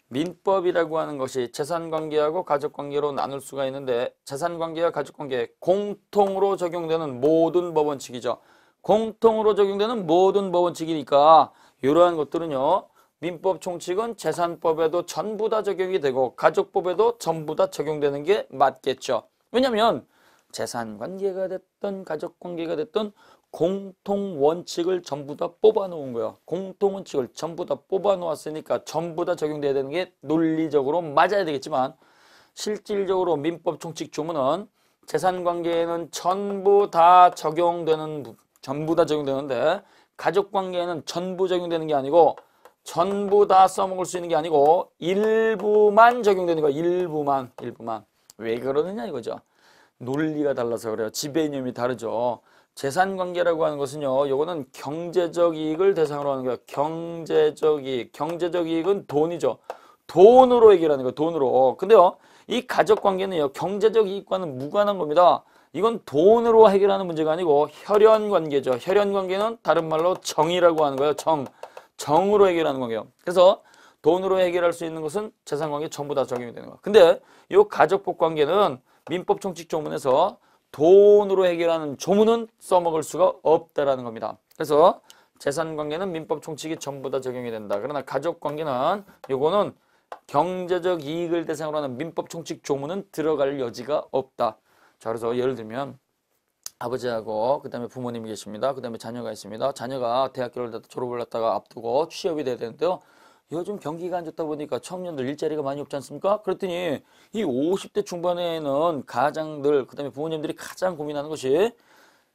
민법이라고 하는 것이 재산관계하고 가족관계로 나눌 수가 있는데, 재산관계와 가족관계에 공통으로 적용되는 모든 법원칙이죠. 공통으로 적용되는 모든 법원칙이니까 이러한 것들은요, 민법, 총칙은 재산법에도 전부 다 적용이 되고 가족법에도 전부 다 적용되는 게 맞겠죠. 왜냐하면 재산관계가 됐든 가족관계가 됐든 공통 원칙을 전부 다 뽑아 놓은 거예요. 공통 원칙을 전부 다 뽑아 놓았으니까 전부 다 적용돼야 되는 게 논리적으로 맞아야 되겠지만, 실질적으로 민법, 총칙 조문은 재산관계에는 전부 다 적용되는데 가족관계에는 전부 적용되는 게 아니고 전부 다 써먹을 수 있는 게 아니고 일부만 적용되는 거야. 일부만. 왜 그러느냐 이거죠. 논리가 달라서 그래요. 지배 이념이 다르죠. 재산관계라고 하는 것은요. 요거는 경제적 이익을 대상으로 하는 거예요. 경제적 이익. 경제적 이익은 돈이죠. 돈으로 해결하는 거예요. 돈으로. 근데요. 이 가족관계는요. 경제적 이익과는 무관한 겁니다. 이건 돈으로 해결하는 문제가 아니고 혈연관계죠. 혈연관계는 다른 말로 정이라고 하는 거예요. 정으로 해결하는 관계예요. 그래서 돈으로 해결할 수 있는 것은 재산관계 전부 다 적용이 되는 거예요. 근데 이 가족법 관계는 민법 총칙 조문에서 돈으로 해결하는 조문은 써먹을 수가 없다라는 겁니다. 그래서 재산관계는 민법 총칙이 전부 다 적용이 된다. 그러나 가족관계는 요거는 경제적 이익을 대상으로 하는 민법 총칙 조문은 들어갈 여지가 없다. 자, 그래서 예를 들면 아버지하고 그 다음에 부모님이 계십니다. 그 다음에 자녀가 있습니다. 자녀가 대학교를 졸업을 했다가 앞두고 취업이 돼야 되는데요. 요즘 경기가 안 좋다 보니까 청년들 일자리가 많이 없지 않습니까? 그랬더니 이 50대 중반에는 가장들, 그 다음에 부모님들이 가장 고민하는 것이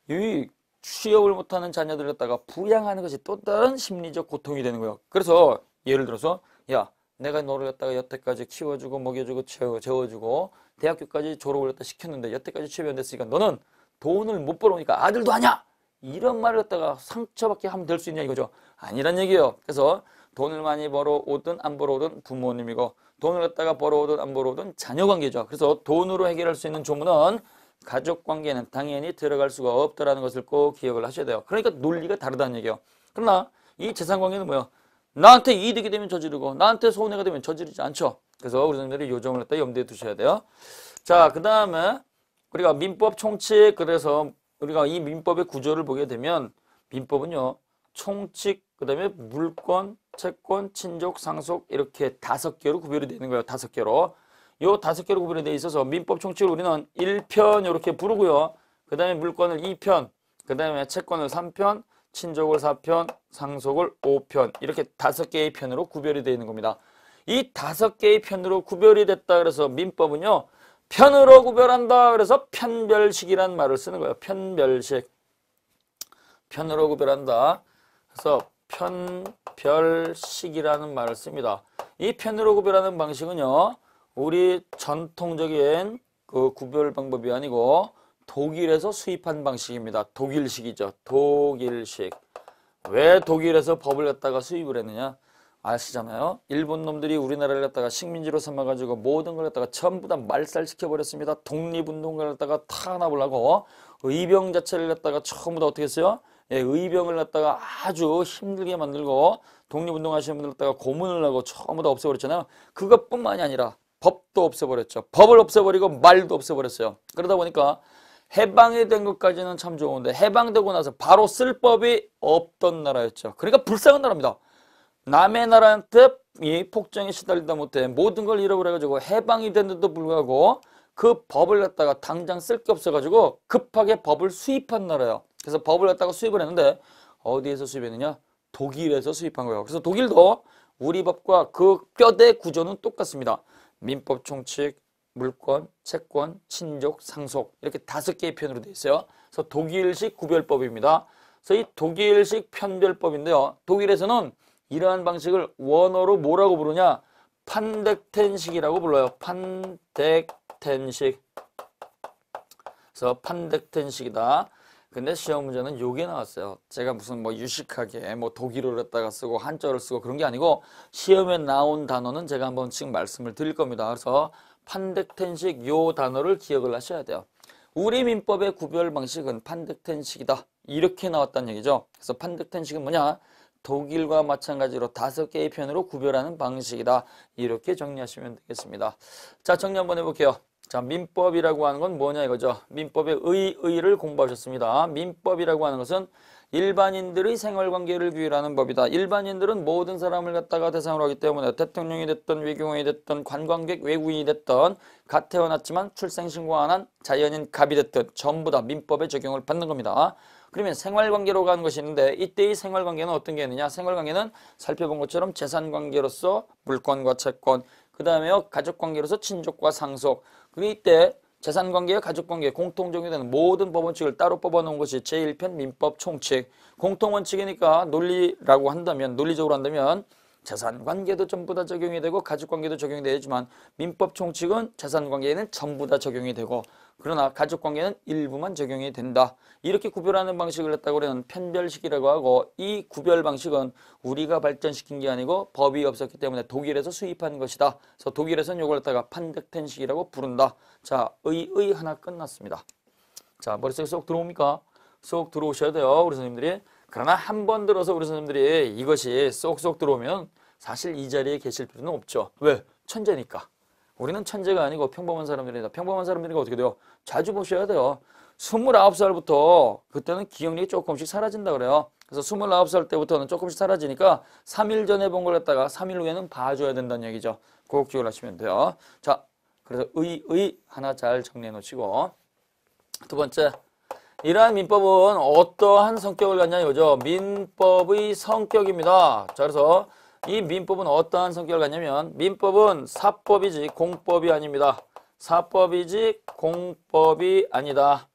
이 취업을 못하는 자녀들을 갖다가 부양하는 것이 또 다른 심리적 고통이 되는 거예요. 그래서 예를 들어서 야, 내가 너를 갖다가 여태까지 키워주고 먹여주고 재워주고 대학교까지 졸업을 했다 시켰는데 여태까지 취업이 안 됐으니까 너는 돈을 못 벌어오니까 아들도 하냐? 이런 말을 갖다가 상처받게 하면 될 수 있냐 이거죠. 아니란 얘기예요. 그래서 돈을 많이 벌어오든 안 벌어오든 부모님이고 돈을 갖다가 벌어오든 안 벌어오든 자녀관계죠. 그래서 돈으로 해결할 수 있는 조문은 가족관계는 당연히 들어갈 수가 없다라는 것을 꼭 기억을 하셔야 돼요. 그러니까 논리가 다르다는 얘기예요. 그러나 이 재산관계는 뭐예요? 나한테 이득이 되면 저지르고 나한테 손해가 되면 저지르지 않죠. 그래서 우리 선생님들이 요 점을 갖다 염두에 두셔야 돼요. 자, 그 다음에 우리가 민법 총칙, 그래서 우리가 이 민법의 구조를 보게 되면 민법은요, 총칙, 그 다음에 물권, 채권, 친족, 상속 이렇게 5개로 구별이 되는 거예요. 5개로. 요 5개로 구별이 되어 있어서 민법 총칙을 우리는 1편 이렇게 부르고요. 그 다음에 물권을 2편, 그 다음에 채권을 3편, 친족을 4편, 상속을 5편 이렇게 5개의 편으로 구별이 되어 있는 겁니다. 이 5개의 편으로 구별이 됐다 그래서 민법은요. 편으로 구별한다 그래서 편별식이라는 말을 쓰는 거예요. 편별식. 편으로 구별한다. 그래서 편별식이라는 말을 씁니다. 이 편으로 구별하는 방식은요. 우리 전통적인 그 구별 방법이 아니고 독일에서 수입한 방식입니다. 독일식이죠. 독일식. 왜 독일에서 법을 갖다가 수입을 했느냐? 아시잖아요. 일본 놈들이 우리나라를 갖다가 식민지로 삼아가지고 모든 걸 갖다가 전부 다 말살시켜버렸습니다. 독립운동을 갖다가 탄압하려고 의병 자체를 갖다가 전부 다 어떻게 했어요? 예, 의병을 갖다가 아주 힘들게 만들고 독립운동 하시는 분들 갖다가 고문을 하고 전부 다 없애버렸잖아요. 그것뿐만이 아니라 법도 없애버렸죠. 법을 없애버리고 말도 없애버렸어요. 그러다 보니까 해방이 된 것까지는 참 좋은데 해방되고 나서 바로 쓸 법이 없던 나라였죠. 그러니까 불쌍한 나라입니다. 남의 나라한테 이 폭정에 시달리다 못해 모든 걸 잃어버려가지고 해방이 됐는데도 불구하고 그 법을 갖다가 당장 쓸 게 없어가지고 급하게 법을 수입한 나라예요. 그래서 법을 갖다가 수입을 했는데 어디에서 수입했느냐? 독일에서 수입한 거예요. 그래서 독일도 우리 법과 그 뼈대 구조는 똑같습니다. 민법 총칙, 물권, 채권, 친족, 상속 이렇게 5개의 편으로 되어 있어요. 그래서 독일식 구별법입니다. 그래서 이 독일식 편별법인데요. 독일에서는 이러한 방식을 원어로 뭐라고 부르냐? 판덱텐식이라고 불러요. 판덱텐식. 그래서 판덱텐식이다. 근데 시험 문제는 요게 나왔어요. 제가 무슨 뭐 유식하게 뭐 독일어를 갖다가 쓰고 한자어를 쓰고 그런 게 아니고 시험에 나온 단어는 제가 한 번씩 말씀을 드릴 겁니다. 그래서 판덱텐식 요 단어를 기억을 하셔야 돼요. 우리 민법의 구별 방식은 판덱텐식이다. 이렇게 나왔다는 얘기죠. 그래서 판덱텐식은 뭐냐? 독일과 마찬가지로 5개의 편으로 구별하는 방식이다. 이렇게 정리하시면 되겠습니다. 자, 정리 한번 해볼게요. 자, 민법이라고 하는 건 뭐냐 이거죠. 민법의 의를 공부하셨습니다. 민법이라고 하는 것은 일반인들의 생활관계를 규율하는 법이다. 일반인들은 모든 사람을 갖다가 대상으로 하기 때문에 대통령이 됐든 외교관이 됐든 관광객 외국인이 됐든 갓 태어났지만 출생신고 안 한 자연인 갑이 됐든 전부 다 민법의 적용을 받는 겁니다. 그러면 생활관계로 가는 것이 있는데 이때의 생활관계는 어떤 게 있느냐? 생활관계는 살펴본 것처럼 재산관계로서 물권과 채권, 그 다음에 가족관계로서 친족과 상속. 그리고 이때 재산관계와 가족관계에 공통 적용되는 모든 법원칙을 따로 뽑아놓은 것이 제1편 민법 총칙. 공통원칙이니까 논리라고 한다면, 논리적으로 한다면 재산관계도 전부 다 적용이 되고 가족관계도 적용이 되지만 민법 총칙은 재산관계에는 전부 다 적용이 되고 그러나 가족관계는 일부만 적용이 된다. 이렇게 구별하는 방식을 했다고 하는 편별식이라고 하고 이 구별 방식은 우리가 발전시킨 게 아니고 법이 없었기 때문에 독일에서 수입한 것이다. 그래서 독일에서는 이걸 갖다가 판덱텐식이라고 부른다. 자, 의 하나 끝났습니다. 자, 머릿속에 쏙 들어옵니까? 쏙 들어오셔야 돼요, 우리 선생님들이. 그러나 한 번 들어서 우리 선생님들이 이것이 쏙쏙 들어오면 사실 이 자리에 계실 필요는 없죠. 왜? 천재니까. 우리는 천재가 아니고 평범한 사람들이다. 평범한 사람들이 어떻게 돼요? 자주 보셔야 돼요. 29살부터 그때는 기억력이 조금씩 사라진다 그래요. 그래서 29살 때부터는 조금씩 사라지니까 3일 전에 본 걸 갖다가 3일 후에는 봐줘야 된다는 얘기죠. 꼭 기억을 하시면 돼요. 자, 그래서 의 하나 잘 정리해 놓으시고 두 번째, 이러한 민법은 어떠한 성격을 갖냐 이거죠. 민법의 성격입니다. 자, 그래서 이 민법은 어떠한 성격을 갖냐면 민법은 사법이지 공법이 아닙니다. 사법이지 공법이 아니다.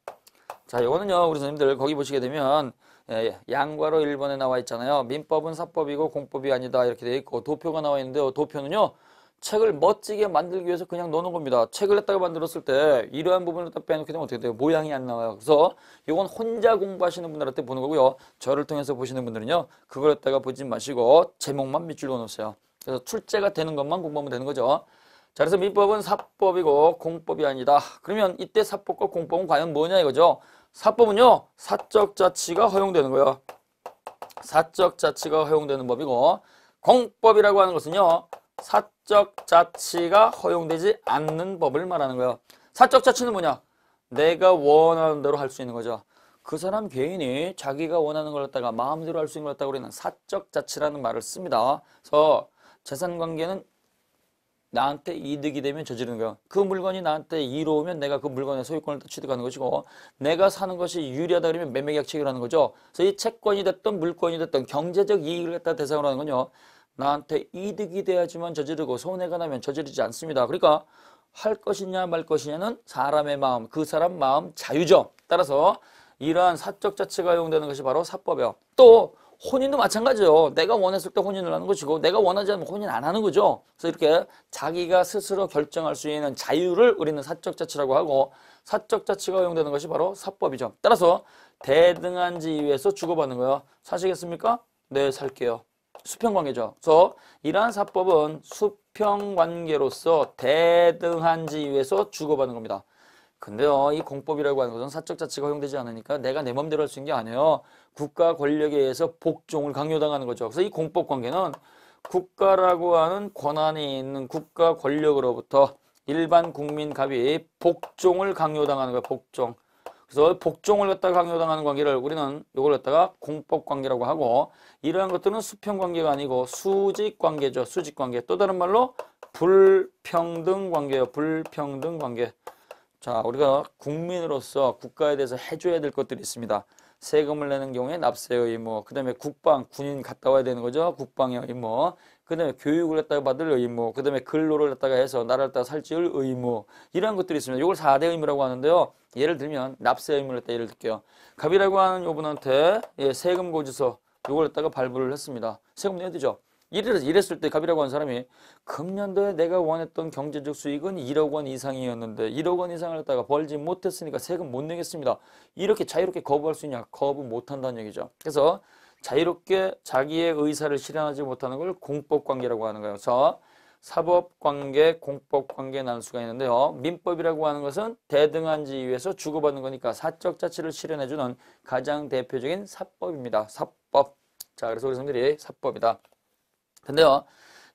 자, 이거는요 우리 선생님들 거기 보시게 되면 양괄호 1번에 나와 있잖아요. 민법은 사법이고 공법이 아니다 이렇게 되어 있고 도표가 나와 있는데요. 도표는요 책을 멋지게 만들기 위해서 그냥 넣는 겁니다. 책을 갖다가 만들었을 때 이러한 부분을 딱 빼놓게 되면 어떻게 돼요? 모양이 안 나와요. 그래서 이건 혼자 공부하시는 분들한테 보는 거고요. 저를 통해서 보시는 분들은요. 그걸 갖다가 보지 마시고 제목만 밑줄로 놓으세요. 그래서 출제가 되는 것만 공부하면 되는 거죠. 자, 그래서 민법은 사법이고 공법이 아니다. 그러면 이때 사법과 공법은 과연 뭐냐 이거죠. 사법은요. 사적 자치가 허용되는 거예요. 사적 자치가 허용되는 법이고 공법이라고 하는 것은요. 사적 자치가 허용되지 않는 법을 말하는 거예요. 사적 자치는 뭐냐? 내가 원하는 대로 할 수 있는 거죠. 그 사람 개인이 자기가 원하는 걸 갖다가 마음대로 할 수 있는 걸 갖다가 우리는 사적 자치라는 말을 씁니다. 그래서 재산관계는 나한테 이득이 되면 저지르는 거예요. 그 물건이 나한테 이로우면 내가 그 물건의 소유권을 취득하는 것이고 내가 사는 것이 유리하다 그러면 매매계약 체결을 하는 거죠. 그래서 이 채권이 됐든 물건이 됐든 경제적 이익을 갖다 대상으로 하는 건요. 나한테 이득이 돼야지만 저지르고 손해가 나면 저지르지 않습니다. 그러니까 할 것이냐 말 것이냐는 사람의 마음, 그 사람 마음 자유죠. 따라서 이러한 사적 자치가 허용되는 것이 바로 사법이에요. 또 혼인도 마찬가지죠. 내가 원했을 때 혼인을 하는 것이고 내가 원하지 않으면 혼인 안 하는 거죠. 그래서 이렇게 자기가 스스로 결정할 수 있는 자유를 우리는 사적 자치라고 하고 사적 자치가 허용되는 것이 바로 사법이죠. 따라서 대등한지 이유에서 주고받는 거예요. 사시겠습니까? 네, 살게요. 수평관계죠. 그래서 이러한 사법은 수평관계로서 대등한 지위에서 주고받는 겁니다. 근데요, 이 공법이라고 하는 것은 사적 자치가 허용되지 않으니까 내가 내 맘대로 할 수 있는 게 아니에요. 국가 권력에 의해서 복종을 강요당하는 거죠. 그래서 이 공법관계는 국가라고 하는 권한이 있는 국가 권력으로부터 일반 국민 갑이 복종을 강요당하는 거예요. 복종. 그래서 복종을 갖다가 강요당하는 관계를 우리는 이걸 갖다가 공법관계라고 하고 이러한 것들은 수평관계가 아니고 수직관계죠. 수직관계. 또 다른 말로 불평등관계예요. 불평등관계. 자, 우리가 국민으로서 국가에 대해서 해줘야 될 것들이 있습니다. 세금을 내는 경우에 납세의 의무, 그 다음에 국방, 군인 갔다 와야 되는 거죠. 국방의 의무, 그 다음에 교육을 갖다가 받을 의무, 그 다음에 근로를 갖다가 해서 나라를 갖다가 살찌울 의무, 이러한 것들이 있습니다. 이걸 4대 의무라고 하는데요. 예를 들면 납세 의무를 갖다 예를 들게요. 갑이라고 하는 요분한테 세금 고지서 이걸 갖다가 발부를 했습니다. 세금 내야 되죠. 이랬을 때 갑이라고 하는 사람이 금년도에 내가 원했던 경제적 수익은 1억 원 이상이었는데 1억 원 이상을 갖다가 벌지 못했으니까 세금 못 내겠습니다. 이렇게 자유롭게 거부할 수 있냐? 거부 못한다는 얘기죠. 그래서 자유롭게 자기의 의사를 실현하지 못하는 걸 공법관계라고 하는 거예요. 그래서 사법관계, 공법관계 나눌 수가 있는데요. 민법이라고 하는 것은 대등한 지위에서 주고받는 거니까 사적 자치를 실현해주는 가장 대표적인 사법입니다. 사법. 자, 그래서 우리 선생님들이 사법이다. 근데요,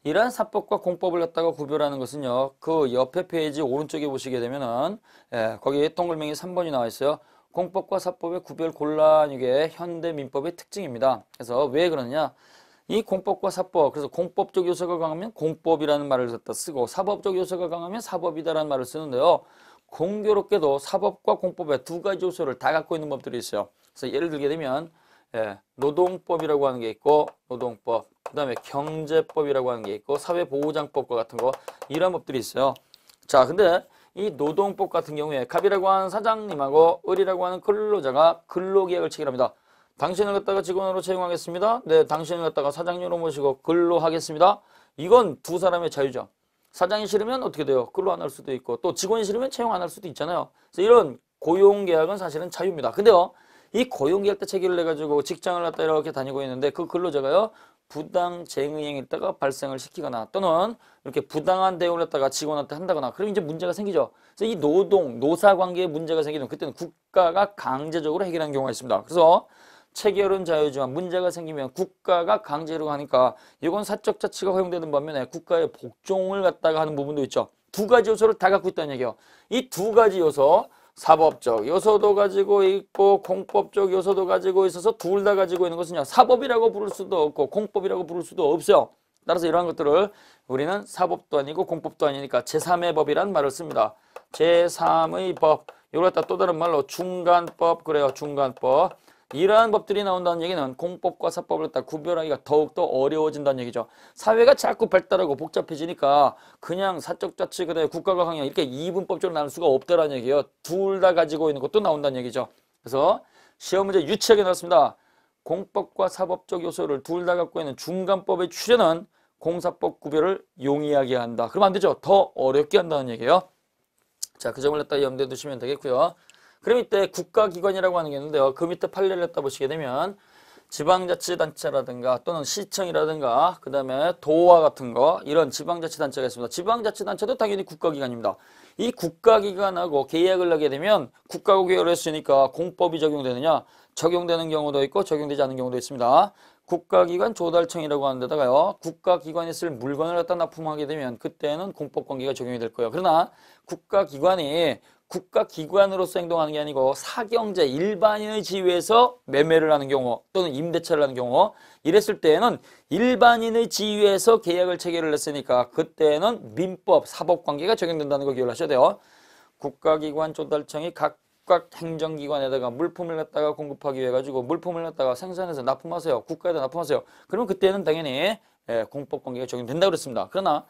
이러한 사법과 공법을 갖다가 구별하는 것은요, 그 옆에 페이지 오른쪽에 보시게 되면은, 거기 동글맹이 3번이 나와 있어요. 공법과 사법의 구별 곤란이게 현대 민법의 특징입니다. 그래서 왜 그러냐? 이 공법과 사법, 그래서 공법적 요소가 강하면 공법이라는 말을 갖다 쓰고, 사법적 요소가 강하면 사법이다라는 말을 쓰는데요. 공교롭게도 사법과 공법의 두 가지 요소를 다 갖고 있는 법들이 있어요. 그래서 예를 들게 되면, 노동법이라고 하는 게 있고, 노동법. 그 다음에 경제법이라고 하는 게 있고 사회보호장법과 같은 거 이런 법들이 있어요. 자, 근데 이 노동법 같은 경우에 갑이라고 하는 사장님하고 을이라고 하는 근로자가 근로계약을 체결합니다. 당신을 갖다가 직원으로 채용하겠습니다. 네, 당신을 갖다가 사장님으로 모시고 근로하겠습니다. 이건 두 사람의 자유죠. 사장이 싫으면 어떻게 돼요? 근로 안 할 수도 있고 또 직원이 싫으면 채용 안 할 수도 있잖아요. 그래서 이런 고용계약은 사실은 자유입니다. 근데요, 이 고용계약 때 체결을 해가지고 직장을 갖다 이렇게 다니고 있는데 그 근로자가요, 부당쟁의행위를 했다가 발생을 시키거나 또는 이렇게 부당한 대우를 했다가 직원한테 한다거나 그러면 이제 문제가 생기죠. 그래서 이 노사관계에 문제가 생기면 그때는 국가가 강제적으로 해결하는 경우가 있습니다. 그래서 체결은 자유지만 문제가 생기면 국가가 강제로 하니까 이건 사적 자치가 허용되는 반면에 국가의 복종을 갖다가 하는 부분도 있죠. 두 가지 요소를 다 갖고 있다는 얘기예요. 이 두 가지 요소, 사법적 요소도 가지고 있고 공법적 요소도 가지고 있어서 둘 다 가지고 있는 것은요, 사법이라고 부를 수도 없고 공법이라고 부를 수도 없어요. 따라서 이러한 것들을 우리는 사법도 아니고 공법도 아니니까 제3의 법이란 말을 씁니다. 제3의 법, 이걸 갖다 또 다른 말로 중간법 그래요. 중간법. 이러한 법들이 나온다는 얘기는 공법과 사법을 갖다 구별하기가 더욱더 어려워진다는 얘기죠. 사회가 자꾸 발달하고 복잡해지니까 그냥 사적 자치 그래 국가가 강령 이렇게 이분법적으로 나눌 수가 없다라는 얘기예요. 둘 다 가지고 있는 것도 나온다는 얘기죠. 그래서 시험 문제 유치하게 나왔습니다. 공법과 사법적 요소를 둘 다 갖고 있는 중간법의 출현은 공사법 구별을 용이하게 한다. 그러면 안 되죠. 더 어렵게 한다는 얘기예요. 자, 그 점을 갖다 염두에 두시면 되겠고요. 그럼 이때 국가기관이라고 하는 게 있는데요. 그 밑에 판례를 갖다 보시게 되면 지방자치단체라든가 또는 시청이라든가 그 다음에 도와 같은 거 이런 지방자치단체가 있습니다. 지방자치단체도 당연히 국가기관입니다. 이 국가기관하고 계약을 하게 되면 국가하고 계약을 했으니까 공법이 적용되느냐? 적용되는 경우도 있고 적용되지 않는 경우도 있습니다. 국가기관 조달청이라고 하는 데다가요, 국가기관이 쓸 물건을 갖다 납품하게 되면 그때는 공법관계가 적용이 될 거예요. 그러나 국가기관이 국가기관으로서 행동하는 게 아니고 사경제 일반인의 지위에서 매매를 하는 경우 또는 임대차를 하는 경우 이랬을 때에는 일반인의 지위에서 계약을 체결을 했으니까 그때는 민법 사법관계가 적용된다는 거 기억하셔야 돼요. 국가기관 조달청이 각각 행정기관에다가 물품을 갖다가 공급하기 위해 가지고 물품을 갖다가 생산해서 납품하세요. 국가에다 납품하세요. 그러면 그때는 당연히 공법관계가 적용된다고 그랬습니다. 그러나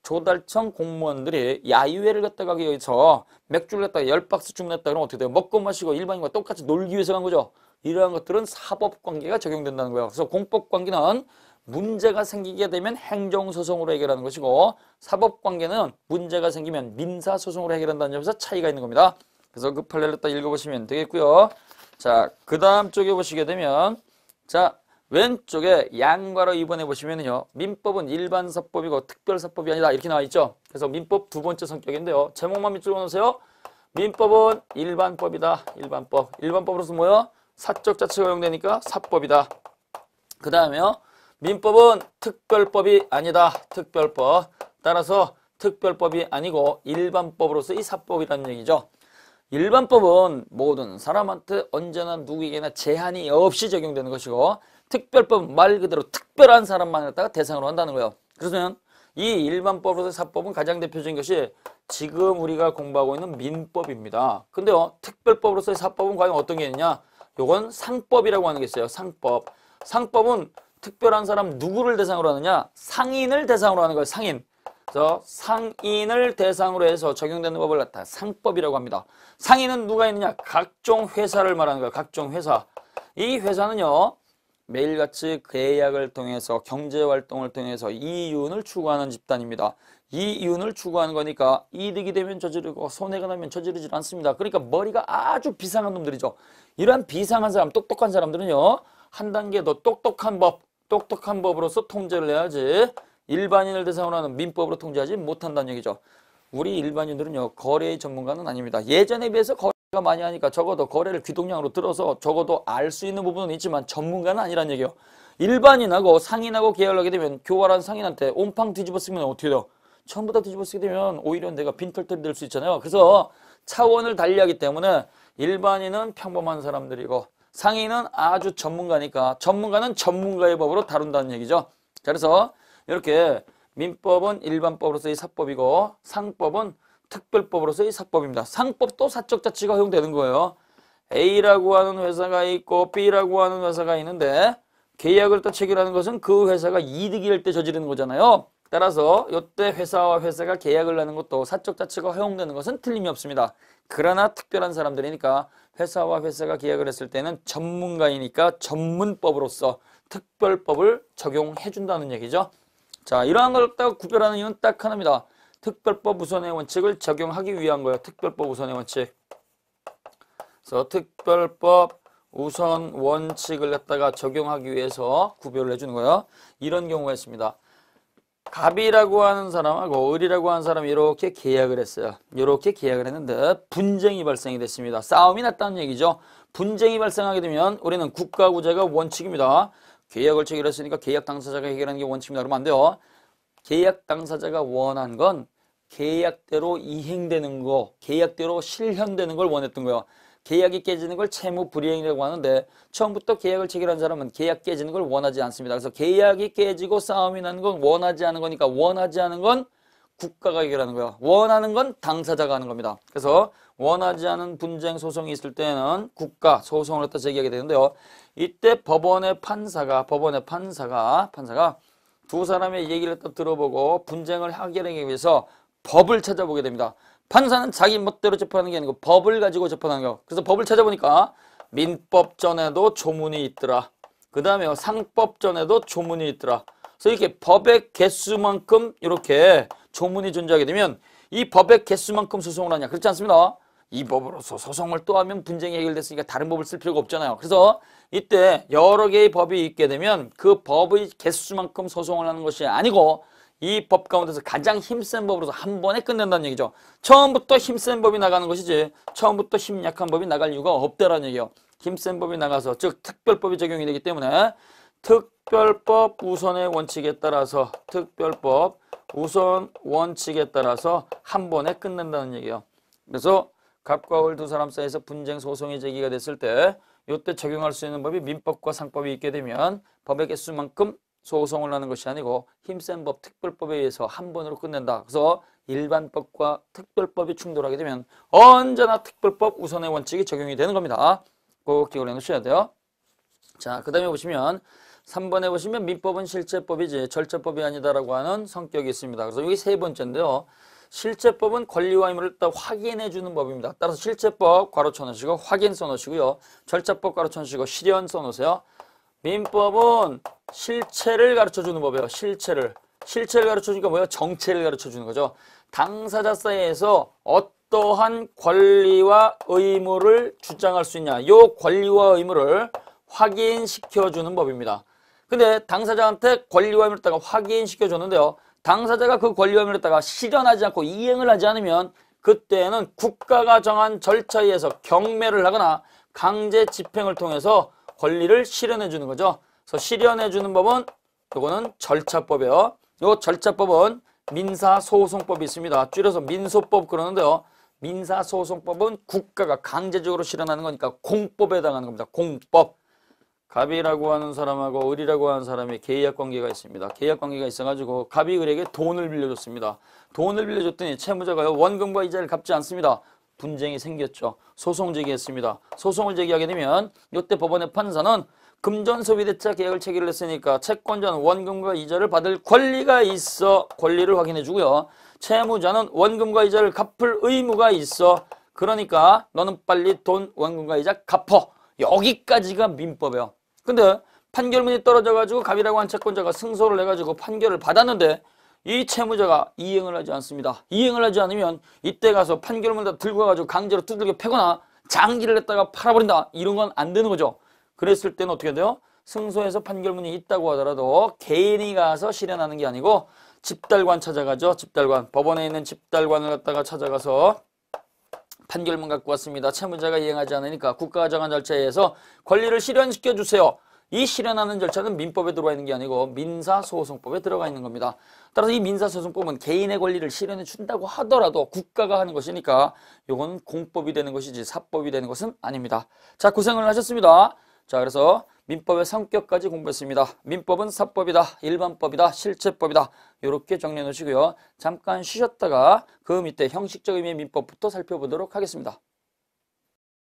조달청 공무원들이 야유회를 갖다가 가기 위해서 맥주를 갖다가 10박스 주문했다 그러면 어떻게 돼요? 먹고 마시고 일반인과 똑같이 놀기 위해서 간 거죠. 이러한 것들은 사법관계가 적용된다는 거예요. 그래서 공법관계는 문제가 생기게 되면 행정소송으로 해결하는 것이고 사법관계는 문제가 생기면 민사소송으로 해결한다는 점에서 차이가 있는 겁니다. 그래서 그 판례를 딱 읽어보시면 되겠고요. 자, 그 다음 쪽에 보시게 되면 자, 왼쪽에 양괄호 2번에 보시면은요, 민법은 일반사법이고 특별사법이 아니다 이렇게 나와 있죠. 그래서 민법 두 번째 성격인데요. 제목만 밑줄로 놓으세요. 민법은 일반법이다. 일반법. 일반법으로서 뭐요? 사적 자치가 허용되니까 사법이다. 그 다음에요. 민법은 특별법이 아니다. 특별법. 따라서 특별법이 아니고 일반법으로서 이 사법이라는 얘기죠. 일반법은 모든 사람한테 언제나 누구에게나 제한이 없이 적용되는 것이고 특별법은 말 그대로 특별한 사람만 갖다가 대상으로 한다는 거예요. 그러면 이 일반법으로서의 사법은 가장 대표적인 것이 지금 우리가 공부하고 있는 민법입니다. 근데요, 특별법으로서의 사법은 과연 어떤 게 있느냐? 요건 상법이라고 하는 게 있어요. 상법. 상법은 특별한 사람 누구를 대상으로 하느냐? 상인을 대상으로 하는 거예요. 상인. 그래서 상인을 대상으로 해서 적용되는 법을 갖다 상법이라고 합니다. 상인은 누가 있느냐? 각종 회사를 말하는 거예요. 각종 회사. 이 회사는요, 매일같이 계약을 통해서 경제활동을 통해서 이윤을 추구하는 집단입니다. 이윤을 추구하는 거니까 이득이 되면 저지르고 손해가 나면 저지르지 않습니다. 그러니까 머리가 아주 비상한 놈들이죠. 이러한 비상한 사람, 똑똑한 사람들은요, 한 단계 더 똑똑한 법으로서 통제를 해야지 일반인을 대상으로 하는 민법으로 통제하지 못한다는 얘기죠. 우리 일반인들은요, 거래의 전문가는 아닙니다. 예전에 비해서 거래가 많이 하니까 적어도 거래를 귀동량으로 들어서 적어도 알 수 있는 부분은 있지만 전문가는 아니란 얘기예요. 일반인하고 상인하고 계약을 하게 되면 교활한 상인한테 온팡 뒤집어 쓰면 어떻게 돼요? 전부 다 뒤집어 쓰게 되면 오히려 내가 빈털털이 될 수 있잖아요. 그래서 차원을 달리하기 때문에 일반인은 평범한 사람들이고 상인은 아주 전문가니까 전문가는 전문가의 법으로 다룬다는 얘기죠. 자, 그래서 이렇게 민법은 일반법으로서의 사법이고 상법은 특별법으로서의 사법입니다. 상법도 사적 자치가 허용되는 거예요. A라고 하는 회사가 있고 B라고 하는 회사가 있는데 계약을 또 체결하는 것은 그 회사가 이득이 될 때 저지르는 거잖아요. 따라서 이때 회사와 회사가 계약을 하는 것도 사적 자체가 허용되는 것은 틀림이 없습니다. 그러나 특별한 사람들이니까 회사와 회사가 계약을 했을 때는 전문가이니까 전문법으로서 특별법을 적용해 준다는 얘기죠. 자, 이러한 걸 딱 구별하는 이유는 딱 하나입니다. 특별법 우선의 원칙을 적용하기 위한 거예요. 특별법 우선의 원칙. 그래서 특별법 우선 원칙을 갖다가 적용하기 위해서 구별을 해주는 거예요. 이런 경우가 있습니다. 갑이라고 하는 사람하고 을이라고 하는 사람이 이렇게 계약을 했어요. 이렇게 계약을 했는데 분쟁이 발생이 됐습니다. 싸움이 났다는 얘기죠. 분쟁이 발생하게 되면 우리는 국가구제가 원칙입니다. 계약을 체결했으니까 계약 당사자가 해결하는 게 원칙입니다. 그러면 안 돼요. 계약 당사자가 원한 건 계약대로 이행되는 거, 계약대로 실현되는 걸 원했던 거예요. 계약이 깨지는 걸 채무 불이행이라고 하는데 처음부터 계약을 체결한 사람은 계약 깨지는 걸 원하지 않습니다. 그래서 계약이 깨지고 싸움이 나는 건 원하지 않은 거니까 원하지 않은 건 국가가 해결하는 거예요. 원하는 건 당사자가 하는 겁니다. 그래서 원하지 않은 분쟁 소송이 있을 때는 국가 소송을 갖다 제기하게 되는데요. 이때 법원의 판사가 두 사람의 얘기를 갖다 들어보고 분쟁을 해결하기 위해서 법을 찾아보게 됩니다. 판사는 자기 멋대로 재판하는 게 아니고 법을 가지고 재판하는 거예요. 그래서 법을 찾아보니까 민법전에도 조문이 있더라. 그 다음에 상법전에도 조문이 있더라. 그래서 이렇게 법의 개수만큼 이렇게 조문이 존재하게 되면 이 법의 개수만큼 소송을 하냐. 그렇지 않습니다. 이 법으로서 소송을 또 하면 분쟁이 해결됐으니까 다른 법을 쓸 필요가 없잖아요. 그래서 이때 여러 개의 법이 있게 되면 그 법의 개수만큼 소송을 하는 것이 아니고 이 법 가운데서 가장 힘센 법으로서 한 번에 끝낸다는 얘기죠. 처음부터 힘센 법이 나가는 것이지 처음부터 힘 약한 법이 나갈 이유가 없다라는 얘기예요. 힘센 법이 나가서 즉 특별법이 적용이 되기 때문에 특별법 우선의 원칙에 따라서 특별법 우선 원칙에 따라서 한 번에 끝낸다는 얘기예요. 그래서 갑과 을 두 사람 사이에서 분쟁 소송이 제기가 됐을 때 이때 적용할 수 있는 법이 민법과 상법이 있게 되면 법의 개수만큼 소송을 하는 것이 아니고 힘센 법 특별법에 의해서 한 번으로 끝낸다. 그래서 일반법과 특별법이 충돌하게 되면 언제나 특별법 우선의 원칙이 적용이 되는 겁니다. 꼭 기억을 해놓으셔야 돼요. 자, 그 다음에 보시면 3번에 보시면 민법은 실체법이지 절체법이 아니다라고 하는 성격이 있습니다. 그래서 여기 세 번째인데요. 실체법은 권리와 의무를 딱 확인해 주는 법입니다. 따라서 실체법 괄호 쳐놓으시고 확인 써놓으시고요. 절차법 괄호 쳐놓으시고 실현 써놓으세요. 민법은 실체를 가르쳐주는 법이에요. 실체를 가르쳐주니까 뭐예요? 정체를 가르쳐주는 거죠. 당사자 사이에서 어떠한 권리와 의무를 주장할 수 있냐. 이 권리와 의무를 확인시켜주는 법입니다. 근데 당사자한테 권리와 의무를 갖다가 확인시켜줬는데요. 당사자가 그 권리와 의무를 갖다가 실현하지 않고 이행을 하지 않으면 그때는 국가가 정한 절차에 의해서 경매를 하거나 강제 집행을 통해서 권리를 실현해 주는 거죠. 그래서 실현해 주는 법은 이거는 절차법이에요. 이 절차법은 민사소송법이 있습니다. 줄여서 민소법 그러는데요. 민사소송법은 국가가 강제적으로 실현하는 거니까 공법에 해당하는 겁니다. 공법. 갑이라고 하는 사람하고 을이라고 하는 사람이 계약관계가 있습니다. 계약관계가 있어가지고 갑이 을에게 돈을 빌려줬습니다. 돈을 빌려줬더니 채무자가요 원금과 이자를 갚지 않습니다. 분쟁이 생겼죠. 소송 제기했습니다. 소송을 제기하게 되면 이때 법원의 판사는 금전소비대차 계약을 체결을 했으니까 채권자는 원금과 이자를 받을 권리가 있어 권리를 확인해 주고요. 채무자는 원금과 이자를 갚을 의무가 있어. 그러니까 너는 빨리 돈 원금과 이자 갚어. 여기까지가 민법이에요. 근데 판결문이 떨어져가지고 갑이라고 한 채권자가 승소를 해가지고 판결을 받았는데 이 채무자가 이행을 하지 않습니다. 이행을 하지 않으면 이때 가서 판결문을 들고 가가지고 강제로 두들겨 패거나 장기를 냈다가 팔아버린다. 이런 건 안 되는 거죠. 그랬을 때는 어떻게 돼요? 승소해서 판결문이 있다고 하더라도 개인이 가서 실현하는 게 아니고 집달관 찾아가죠. 집달관. 법원에 있는 집달관을 갖다가 찾아가서 판결문 갖고 왔습니다. 채무자가 이행하지 않으니까 국가가 정한 절차에 의해서 권리를 실현시켜 주세요. 이 실현하는 절차는 민법에 들어와 있는 게 아니고 민사소송법에 들어가 있는 겁니다. 따라서 이 민사소송법은 개인의 권리를 실현해 준다고 하더라도 국가가 하는 것이니까 이건 공법이 되는 것이지 사법이 되는 것은 아닙니다. 자, 고생을 하셨습니다. 자, 그래서 민법의 성격까지 공부했습니다. 민법은 사법이다, 일반법이다, 실체법이다. 이렇게 정리해 놓으시고요. 잠깐 쉬셨다가 그 밑에 형식적 의미의 민법부터 살펴보도록 하겠습니다.